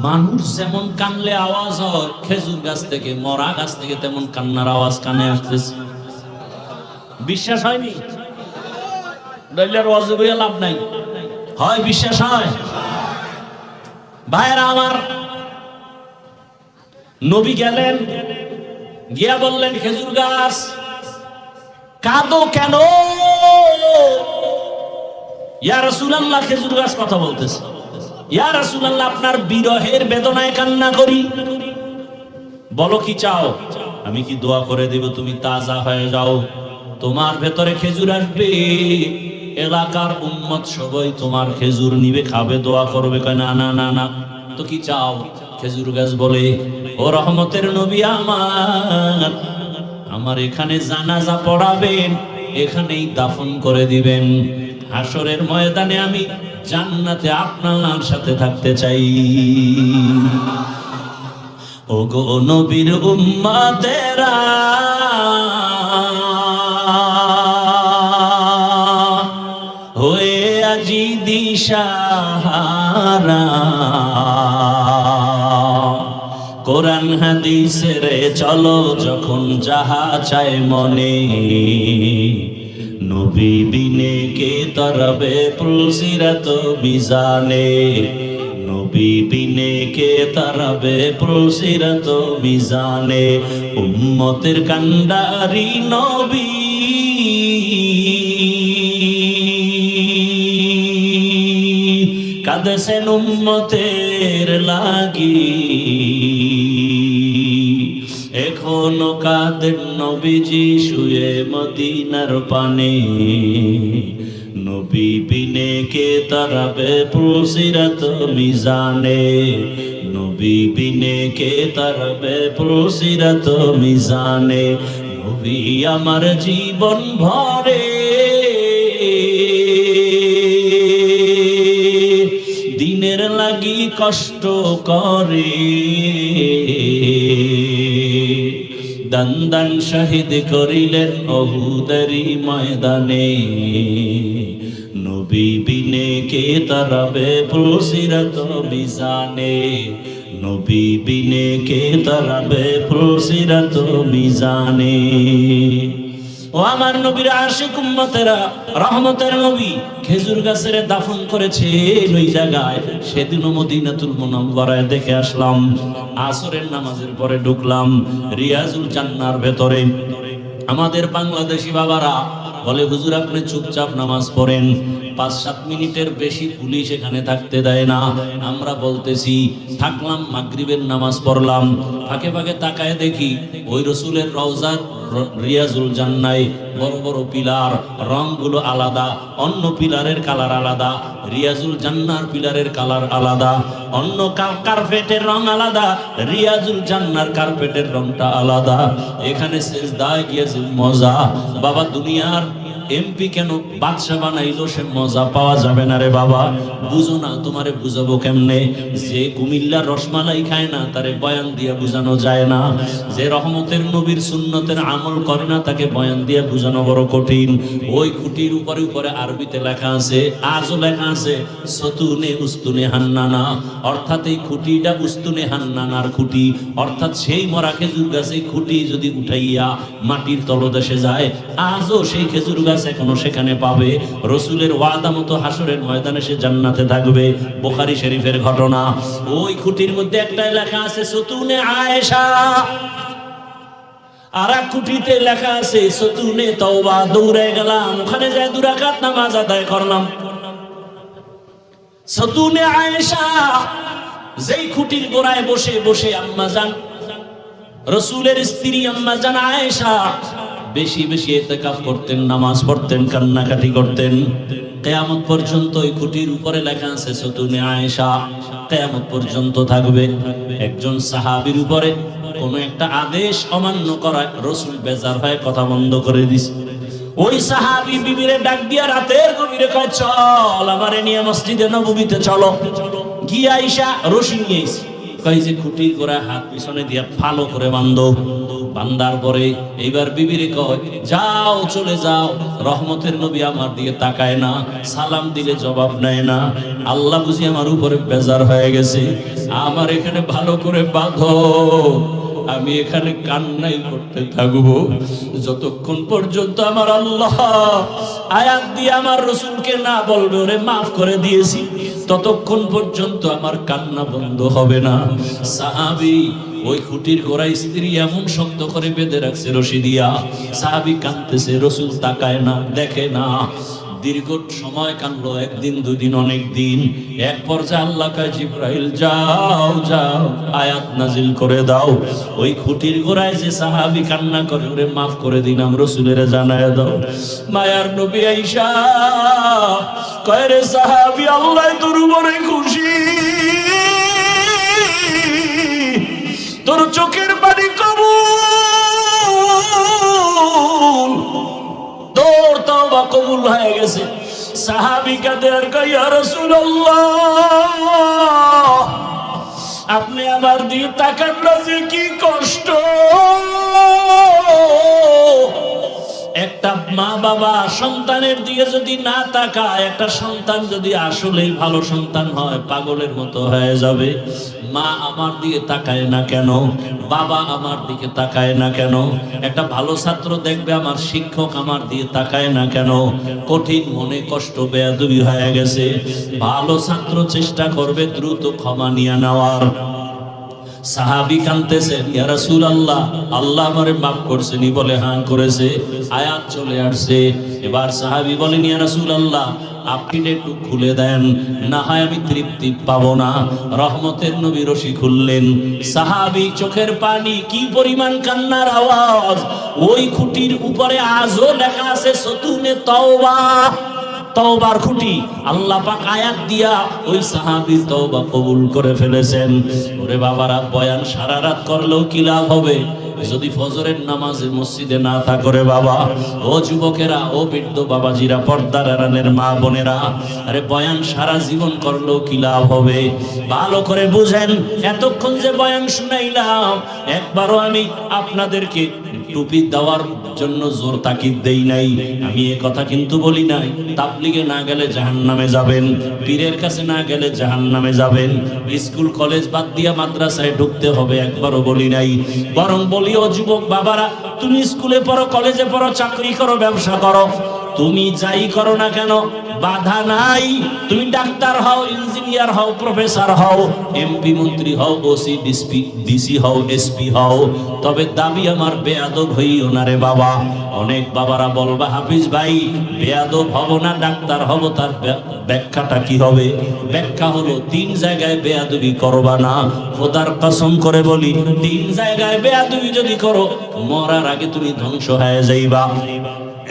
মানুষ যেমন কানলে আওয়াজ হয় খেজুর গাছ থেকে, মরা গাছ থেকে তেমন কান্নার আওয়াজ কানে আসতেছে। বিশ্বাস হয়নি? দলিলের ওয়াজিব হইয়া লাভ নাই, হয় বিশ্বাস হয়। ভাইরা আমার, নবী গেলেন, গিয়া বললেন, খেজুর গাছ কাঁদো কেন? ইয়া রাসূলুল্লাহ খেজুর গাছ কথা বলতেছে, ইয়া রাসূলুল্লাহ আপনার বিরহের বেদনায় কান্না করি। বলো কি চাও? আমি কি দোয়া করে দেব তুমি তাজা হয়ে যাও? তোমার ভেতরে খেজুর আসবে, এলাকার উম্মত সবাই তোমার খেজুর নিবে, খাবে, দোয়া করবে। কয় না না না না, তো কি চাও? খেজুর গাছ বলে, ও রহমতের নবী আমার এখানে জানাজা পড়াবেন, এখানেই দাফন করে দিবেন। হাসরের ময়দানে আমি জান্নাতে আপনার সাথে থাকতে চাই। ও গো নবীর উম্মতেরা, হয়ে আজি দিশাহারা, কোরআন হাদিসের চলো যখন যাহা চায় মনে, নবী বিনে কে তরবে পুলসিরাত মিজানে, নবী বিনে কে তরবে পুলসিরাত মিজানে। উম্মতের কান্ডারি নবী কাঁদেছেন উম্মতের লাগি, এখনো কাঁদেন নবীজি শুয়ে মদিনার পানে, নবী বিনে কে তারাবে পুলসিরাত মিজানে, নবী বিনে কে তারাবে পুলসিরাত মিজানে। নবী আমার জীবন ভরে দিনের লাগি কষ্ট করে, দান দান শহীদ করিলেন উহুদেরই ময়দানে, নবী বিনে কে তারাবে পুলসিরাত মিজানে, নবী বিনে কে তারাবে পুলসিরাত মিজানে। ও আমার নবীর আশিক উম্মতেরা, রহমতের নবী খেজুর গাছের দাফন করেছে ওই জায়গায়। সেদিনও মদিনাতুল মুনাওয়ারায় দেখে আসলাম। আসরের নামাজের পরে ঢুকলাম রিয়াজুল জান্নার ভেতরে। আমাদের বাংলাদেশি বাবারা বলে হুজুর আপনি চুপচাপ নামাজ পড়েন, 5-7 মিনিটের বেশি পুলিশ এখানে থাকতে দেয় না। আমরা বলতেছি থাকলাম, মাগরিবের নামাজ পড়লাম, ফাঁকে ফাঁকে তাকায় দেখি ওই রসুলের রওজার রিয়াজুল জান্নায় বড় বড় পিলার, রংগুলো আলাদা, অন্য পিলারের কালার আলাদা, রিয়াজুল জান্নার পিলারের কালার আলাদা, অন্য কার্পেটের রং আলাদা, রিয়াজুল জান্নার কার্পেটের রংটা আলাদা। এখানে সেজদায় গিয়েছে মজা। বাবা দুনিয়ার এমপি কেন বাদশা বানাইলো, সে মজা পাওয়া যাবে না রে বাবা। বুঝো না, তোমারে বুঝাবো কেমনে? যে কুমিল্লার রসমালাই খায় না তারে বয়ান দিয়ে বুঝানো যায় না। যে রহমতের নবীর সুন্নতের আমল করে না তাকে বয়ান দিয়ে বুঝানো বড় কঠিন। ওই খুঁটির উপরে উপরে আরবিতে লেখা আছে, আজও লেখা আছে সতুনে উস্তুনে হান্নানা, অর্থাৎ এই খুঁটিটা উস্তুনে হান্নানার খুঁটি, অর্থাৎ সেই মরা খেজুর গাছে খুঁটি যদি উঠাইয়া মাটির তলদেশে যায়, আজও সেই খেজুর গাছ এখনো সেখানে পাবে। রসুলের ওয়াদা মতো হাসরের ময়দানে সে জান্নাতে থাকবে। বুখারী শরীফের ঘটনা। ওই খুঁটির মধ্যে একটাই লেখা আছে সতুনে আয়েশা, আর এক খুঁটিতে লেখা আছে সতুনে তওবা। দৌড়ে গেলাম, ওখানে যায় 2 রাকাত নামাজ আদায় করলাম। সতুনে আয়েশা, যেই খুঁটির গোড়ায় বসে বসে আম্মা জান রসুলের স্ত্রী আম্মা জান আয়েশা বেশি বেশি ইতিকাফ করতেন, নামাজ পড়তেন, কান্নাকাটি করতেন। কিয়ামত পর্যন্ত ওই খুঁটির উপরে লেখা আছে সতুনে আয়েশা, কিয়ামত পর্যন্ত থাকবে। একজন সাহাবীর উপরে কোনো একটা আদেশ অমান্য করায় রসুল বেজার হয়ে কথা বন্ধ করে দিছে। ওই সাহাবী বিবিরে ডাক দিয়া রাতের গভীরে কয়, চল আমারে নিয়ে মসজিদে নববীতে চলো। গিয়ে আয়েশা রশি নিয়ে এসে কয় যে খুঁটির গোড়ায় হাত পিছনে দিয়া ভালো করে বান্ধো। বান্দার পরে এইবার বিবিরে কয়, যাও চলে যাও, রহমতের নবী আমার দিকে তাকায় না, সালাম দিলে জবাব নেয় না, আল্লাহ বুঝি আমার উপরে বেজার হয়ে গেছে, আমার এখানে ভালো করে বাঁধো, আমি এখানে কান্নাই করতে থাকবো যতক্ষণ পর্যন্ত আমার আল্লাহ আয়াত দিয়ে আমার রসুলকে না বলবে ওরে মাফ করে দিয়েছি, ততক্ষণ পর্যন্ত আমার কান্না বন্ধ হবে না। সাহাবী ওই খুঁটির গোড়ায় স্ত্রী এমন শক্ত করে বেঁধে রাখছে রশি দিয়া, সাহাবী কাঁদতেছে, রসুল তাকায় না, দেখে না। দীর্ঘ সময় কাঁদলো, 1 দিন 2 দিন, অনেক দিন। এক পর্যায়ে আল্লাহ কয়, জিবরাইল যাও যাও আয়াত নাজিল করে দাও, ওই খুঁটির গোড়ায় যে সাহাবী কান্না করে ওরে মাফ করে দিলাম, রসুলের জানায় দাও। মায়ার নবী আয়েশা কয়, রে সাহাবী, আল্লাহ তোর উপরে খুশি, তোর চোখের পানি কবুল, তোর তওবা কবুল হয়ে গেছে। সাহাবী কাঁদে আর কয়, ইয়া রাসূলুল্লাহ, আপনি আমার দিকে তাকান না, যে কি কষ্ট। একটা মা বাবা সন্তানের দিকে যদি না তাকায়, একটা সন্তান যদি আসলেই ভালো সন্তান হয়, পাগলের মতো হয়ে যাবে। মা আমার দিকে তাকায় না কেন, বাবা আমার দিকে তাকায় না কেন, একটা ভালো ছাত্র দেখবে আমার শিক্ষক আমার দিকে তাকায় না কেন, কঠিন মনে কষ্ট বেয়াদবি হয়ে গেছে। ভালো ছাত্র চেষ্টা করবে দ্রুত ক্ষমা নিয়ে নেওয়ার। সাহাবী কাঁদতেছেন, ইয়া রাসূলুল্লাহ, আল্লাহ আমারে মাফ করছেনি? বলে হ্যাঁ করেছে। আয়াত চলে আসছে। এবার সাহাবী বলেন, ইয়া রাসূলুল্লাহ, আপনি একটু খুলে দেন, না হয় আমি তৃপ্তি পাবো না। রহমতের নবী রশি খুললেন। সাহাবী চোখের পানি, কি পরিমাণ কান্নার আওয়াজ। ওই খুঁটির উপরে আজও লেখা আছে সতুনে তওবা, তওবার খুঁটি। আল্লাহ পাক আয়াত দিয়া ওই সাহাবীর তওবা কবুল করে ফেলেছেন। ওরে বাবারা, বয়ান সারা রাত করলেও কি লাভ হবে যদি ফজরের নামাজে মসজিদে না থাকো রে বাবা। ও যুবকেরা, ও বৃদ্ধ বাবাজিরা, পর্দার আড়ালের মা বোনেরা, আরে বয়ান সারা জীবন করলেও কি লাভ হবে? ভালো করে বুঝেন, এতক্ষণ যে বয়ান শুনাইলাম, একবারও আমি আপনাদেরকে টুপি দেওয়ার জন্য জোর তাকিদ দেই নাই। আমি এ কথা কিন্তু বলি নাই তাবলিগে না গেলে জাহান্নামে যাবেন, পীরের কাছে না গেলে জাহান্নামে যাবেন, স্কুল কলেজ বাদ দিয়া মাদ্রাসায় ঢুকতে হবে, একবারও বলি নাই। বরং বলি, ও যুবক বাবারা, তুমি স্কুলে পড়ো, কলেজে পড়ো, চাকরি করো, ব্যবসা করো, তুমি যাই করো না কেন বাধা নাই। তুমি ডাক্তার হও, ইঞ্জিনিয়ার হও, প্রফেসর হও, এমপি মন্ত্রী হও, ওসি ডিসি হও, এসপি হও, তবে দাবি আমার বেয়াদব হইও না রে বাবা। অনেক বাবারা বলবা হাফিজ ভাই বেয়াদব হব না ডাক্তার হব, তার ব্যাখ্যাটা কি হবে? ব্যাখ্যা হলো 3 জায়গায় বেয়াদবি করবা না। খোদার কসম করে বলি 3 জায়গায় বেয়াদবি যদি করো মরার আগে তুমি ধ্বংস হয়ে যাইবা।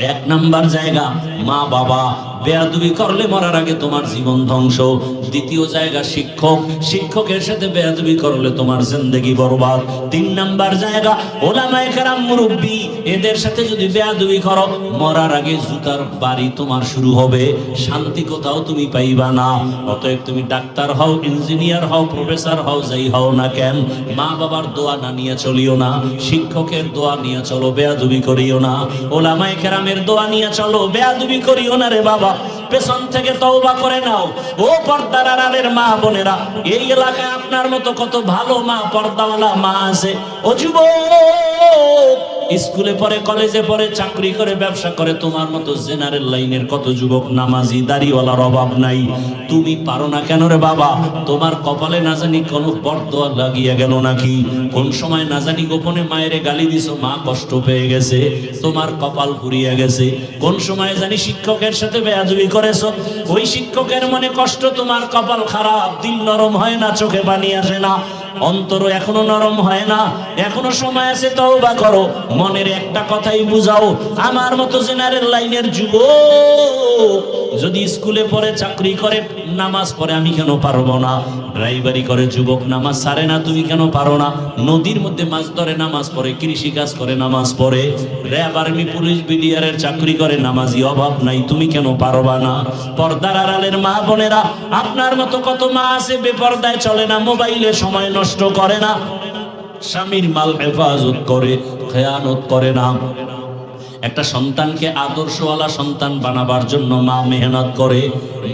1 নাম্বার জায়গা মা বাবা, বেয়াদবি করলে মরার আগে তোমার জীবন ধ্বংস। 2য় জায়গা শিক্ষক, শিক্ষকের সাথে বেয়াদবি করলে তোমার জিন্দেগি বরবাদ। 3 নাম্বার জায়গা ওলামায়ে কেরাম, মুরব্বি, এদের সাথে যদি বেয়াদবি করো মরার আগে জুতার বাড়ি তোমার শুরু হবে, শান্তি কোথাও তুমি পাইবা না। অতএব তুমি ডাক্তার হও, ইঞ্জিনিয়ার হও, প্রফেসর হও, যাই হও না কেন, মা বাবার দোয়া না নিয়ে চলিও না, শিক্ষকের দোয়া নিয়ে চলো, বেয়াদবি করিও না। ওলামায়ে কেরামের দোয়া নিয়ে চলো, বেয়াদবি করিও না রে বাবা। পেছন থেকে তওবা করে নাও। ও পর্দার আড়ালের মা বোনেরা, এই এলাকায় আপনার মতো কত ভালো মা, পর্দাওয়ালা মা আছে। ও যুবক, স্কুলে পড়ে, কলেজে পড়ে, চাকরি করে, ব্যবসা করে, তোমার মতো জেনারেল লাইনের কত যুবক নামাজি দাড়িওয়ালার অভাব নাই। তুমি পারো না কেন রে বাবা? তোমার কপালে না জানি কোন বরদোয়া লাগিয়ে গেল নাকি? কোন সময় না জানি গোপনে মায়েরে গালি দিছো, মা কষ্ট পেয়ে গেছে, তোমার কপাল পুড়িয়ে গেছে। কোন সময় জানি শিক্ষকের সাথে বেয়াদবি করেছো, ওই শিক্ষকের মনে কষ্ট, তোমার কপাল খারাপ, দিল নরম হয় না, চোখে পানি আসে না, অন্তর এখনো নরম হয় না। এখনো সময় আছে, তওবা করো। মনের একটা কথাই বুঝাও, আমার মতো জেনারেল লাইনের যুবক যদি স্কুলে পড়ে, চাকরি করে, নামাজ পড়ে, আমি কেন পারবো না? ড্রাইভারি করে যুবক, নামাজ ছাড়ে না, তুমি কেন পারো না? নদীর মধ্যে মাছ ধরে নামাজ পড়ে, কৃষি কাজ করে নামাজ পড়ে, র্যাব, আর্মি, পুলিশ, বিডিআরের চাকরি করে, নামাজি অভাব নাই, তুমি কেন পারবা না? পর্দার আড়ালের মা বোনেরা, আপনার মতো কত মা আছে বেপর্দায় চলে না, মোবাইলে সময় নষ্ট করে না, স্বামীর মাল হেফাজত করে, খেয়ানত করে না। একটা সন্তানকে আদর্শওয়ালা সন্তান বানাবার জন্য মা মেহনত করে।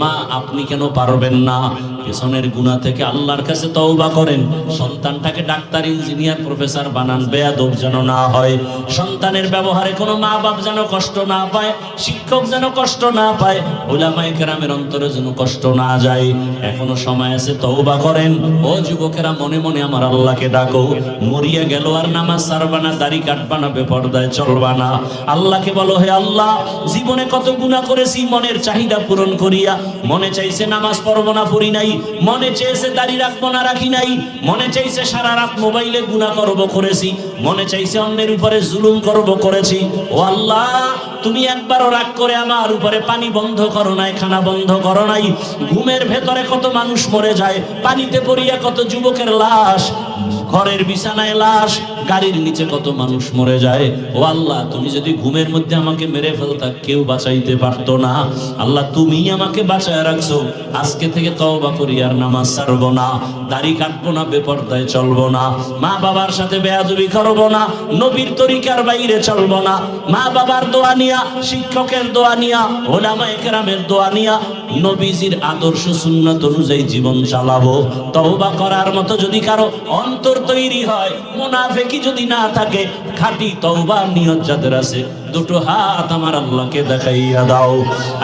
মা আপনি কেন পারবেন না? পেছনের গুনাহ থেকে আল্লাহর কাছে তওবা করেন, সন্তানটাকে ডাক্তার, ইঞ্জিনিয়ার, প্রফেসর বানান, বেয়াদব যেন না হয়। সন্তানের ব্যবহারে কোনো মা বাপ যেন কষ্ট না পায়, শিক্ষক যেন কষ্ট না পায়, উলামায়ে কেরামের অন্তরে যেন কষ্ট না যায়। এখনো সময় আছে, তওবা করেন। ও যুবকেরা, মনে মনে আমার আল্লাহকে ডাকো। মরিয়া গেল আর নামাজ ছাড়বা না, দাড়ি কাটবা না, বেপরদায় চলবা না। আল্লাহকে বলো, হে আল্লাহ, জীবনে কত গুনাহ করেছি, মনের চাহিদা পূরণ করিয়া। মনে চাইছে নামাজ পড়বো না, পড়ি নাই, মনে চেয়েছে দাড়ি রাখবো না, রাখি নাই, মনে চাইছে সারা রাত মোবাইলে গুনাহ করব, করেছি, মনে চাইছে অন্যের উপরে জুলুম করব, করেছি। ও আল্লাহ, তুমি একবারও রাগ করে আমার উপরে পানি বন্ধ করো নাই, খানা বন্ধ করো নাই। ঘুমের ভেতরে কত মানুষ মরে যায়, পানিতে পড়িয়া কত যুবকের লাশ, ঘরের বিছানায় লাশ, গাড়ির নিচে কত মানুষ মরে যায়। ও আল্লাহ, তুমি যদি ঘুমের মধ্যে আমাকে মেরে ফেলতা, কেউ বাঁচাইতে পারতো না। আল্লাহ, তুমি আমাকে বাঁচায় রাখছো। আজকে থেকে তওবা করি, আর নামাজ ছাড়বো না, দাড়ি কাটবো না, বেপরদায় চলবো না, মা বাবার সাথে বেয়াদবি করবো না, নবীর তরিকার বাইরে চলবো না। মা বাবার দোয়া নিয়া, শিক্ষকের দোয়া নিয়া, উলামায়ে কেরামের দোয়া নিয়া, নবীজির আদর্শ সুন্নাত অনুযায়ী জীবন চালাবো। তওবা করার মতো যদি কারো অন্তর তৈরি হয়, মুনাফিকি যদি না থাকে, খাঁটি তওবার নিয়ত যাদের আছে, দুটো হাত আমার আল্লাহকে দেখাইয়া দাও।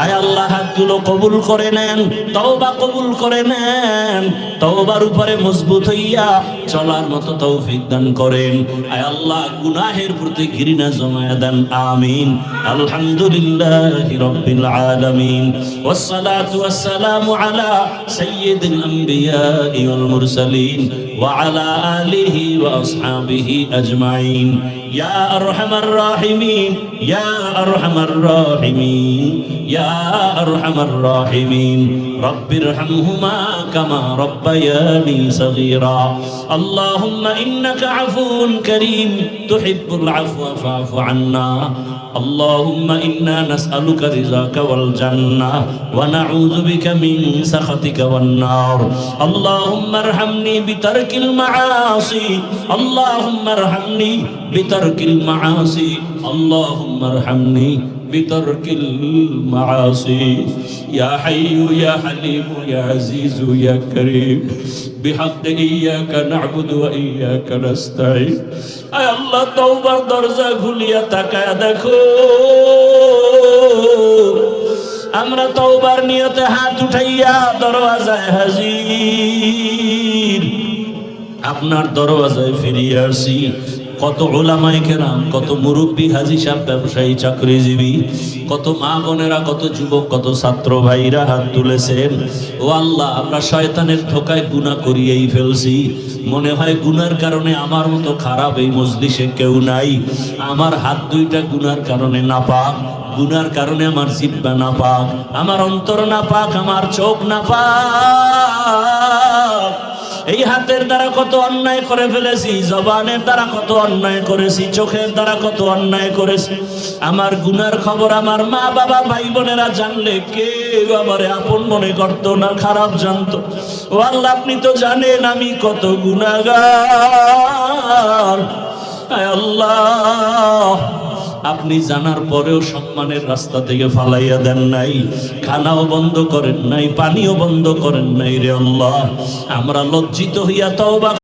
আয় আল্লাহ, হাতগুলো কবুল করে নেন, তওবা কবুল করে নেন, তওবার উপরে মজবুত হইয়া চলার মতো তৌফিক দান করেন। আয় আল্লাহ, গুনাহের প্রতি ঘৃণা জমায়া দেন। আমিন। আলহামদুলিল্লাহি রাব্বিল আলামিন, ওয়াসসালাতু ওয়াসসালামু আলা সাইয়্যিদিল আমবিয়াই ওয়াল মুরসালিন ওয়া আলা আলিহি ওয়া আসহাবিহি আজমাইন। ইয়া আরহামার রাহিমিন, ইয়া আরহামার রাহিমিন, ইয়া আরহামার রাহিমিন। রব্বিরহামহুমা কামা রব্বায়ানি সগীরা। আল্লাহুম্মা ইন্নাকা আফুউন কারীম তুহিব্বুল আফওয়া ফা'ফু আন্না। اللهم إنا نسألك رضاك والجنة ونعوذ بك من سخطك والنار. اللهم ارحمني بترك المعاصي، اللهم ارحمني بترك বিতারকিল মাআসি আল্লাহুম্মা আরহামনি বিতারকিল মাআসি ইয়া হাইয়্যু ইয়া হালিমু ইয়া আজিজু ইয়া কারীম বিহাক্কি ইয়াকা না'বুদু ওয়া ইয়াকা নাস্তাঈন। আয় আল্লাহ, তওবার দরজা খুলিয়া তাকায়া দেখো, আমরা তওবার নিয়তে হাত উঠাইয়া দরওয়াজায় হাজির, আপনার দরওয়াজায় ফিরিয়ে আসি। কত উলামায়ে কেরাম, কত মুরব্বী, হাজী সাহেব, ব্যবসায়ী, চাকরিজীবী, কত মা বোনেরা, কত যুবক, কত ছাত্র ভাইরা হাত তুলেছেন। ও আল্লাহ, আমরা শয়তানের ধোকায় গুনাহ করিয়েই ফেলছি। মনে হয় গুনার কারণে আমার মতো খারাপ এই মজলিসে কেউ নাই। আমার হাত দুইটা গুনার কারণে নাপাক, গুনার কারণে আমার জিহ্বা নাপাক, আমার অন্তর নাপাক, আমার চোখ নাপাক। এই হাতের দ্বারা কত অন্যায় করে ফেলেছি, জবানের দ্বারা কত অন্যায় করেছি, চোখের দ্বারা কত অন্যায় করেছি। আমার গুনার খবর আমার মা বাবা ভাই বোনেরা জানলে কেউ আমারে আপন মনে করতো না, খারাপ জানতো। ও আল্লাহ, আপনি তো জানেন আমি কত গুনাহগার। আয় আল্লাহ, আপনি জানার পরেও সম্মানের রাস্তা থেকে ফালাইয়া দেন নাই, খানাও বন্ধ করেন নাই, পানিও বন্ধ করেন নাই রে আল্লাহ। আমরা লজ্জিত হইয়া তওবা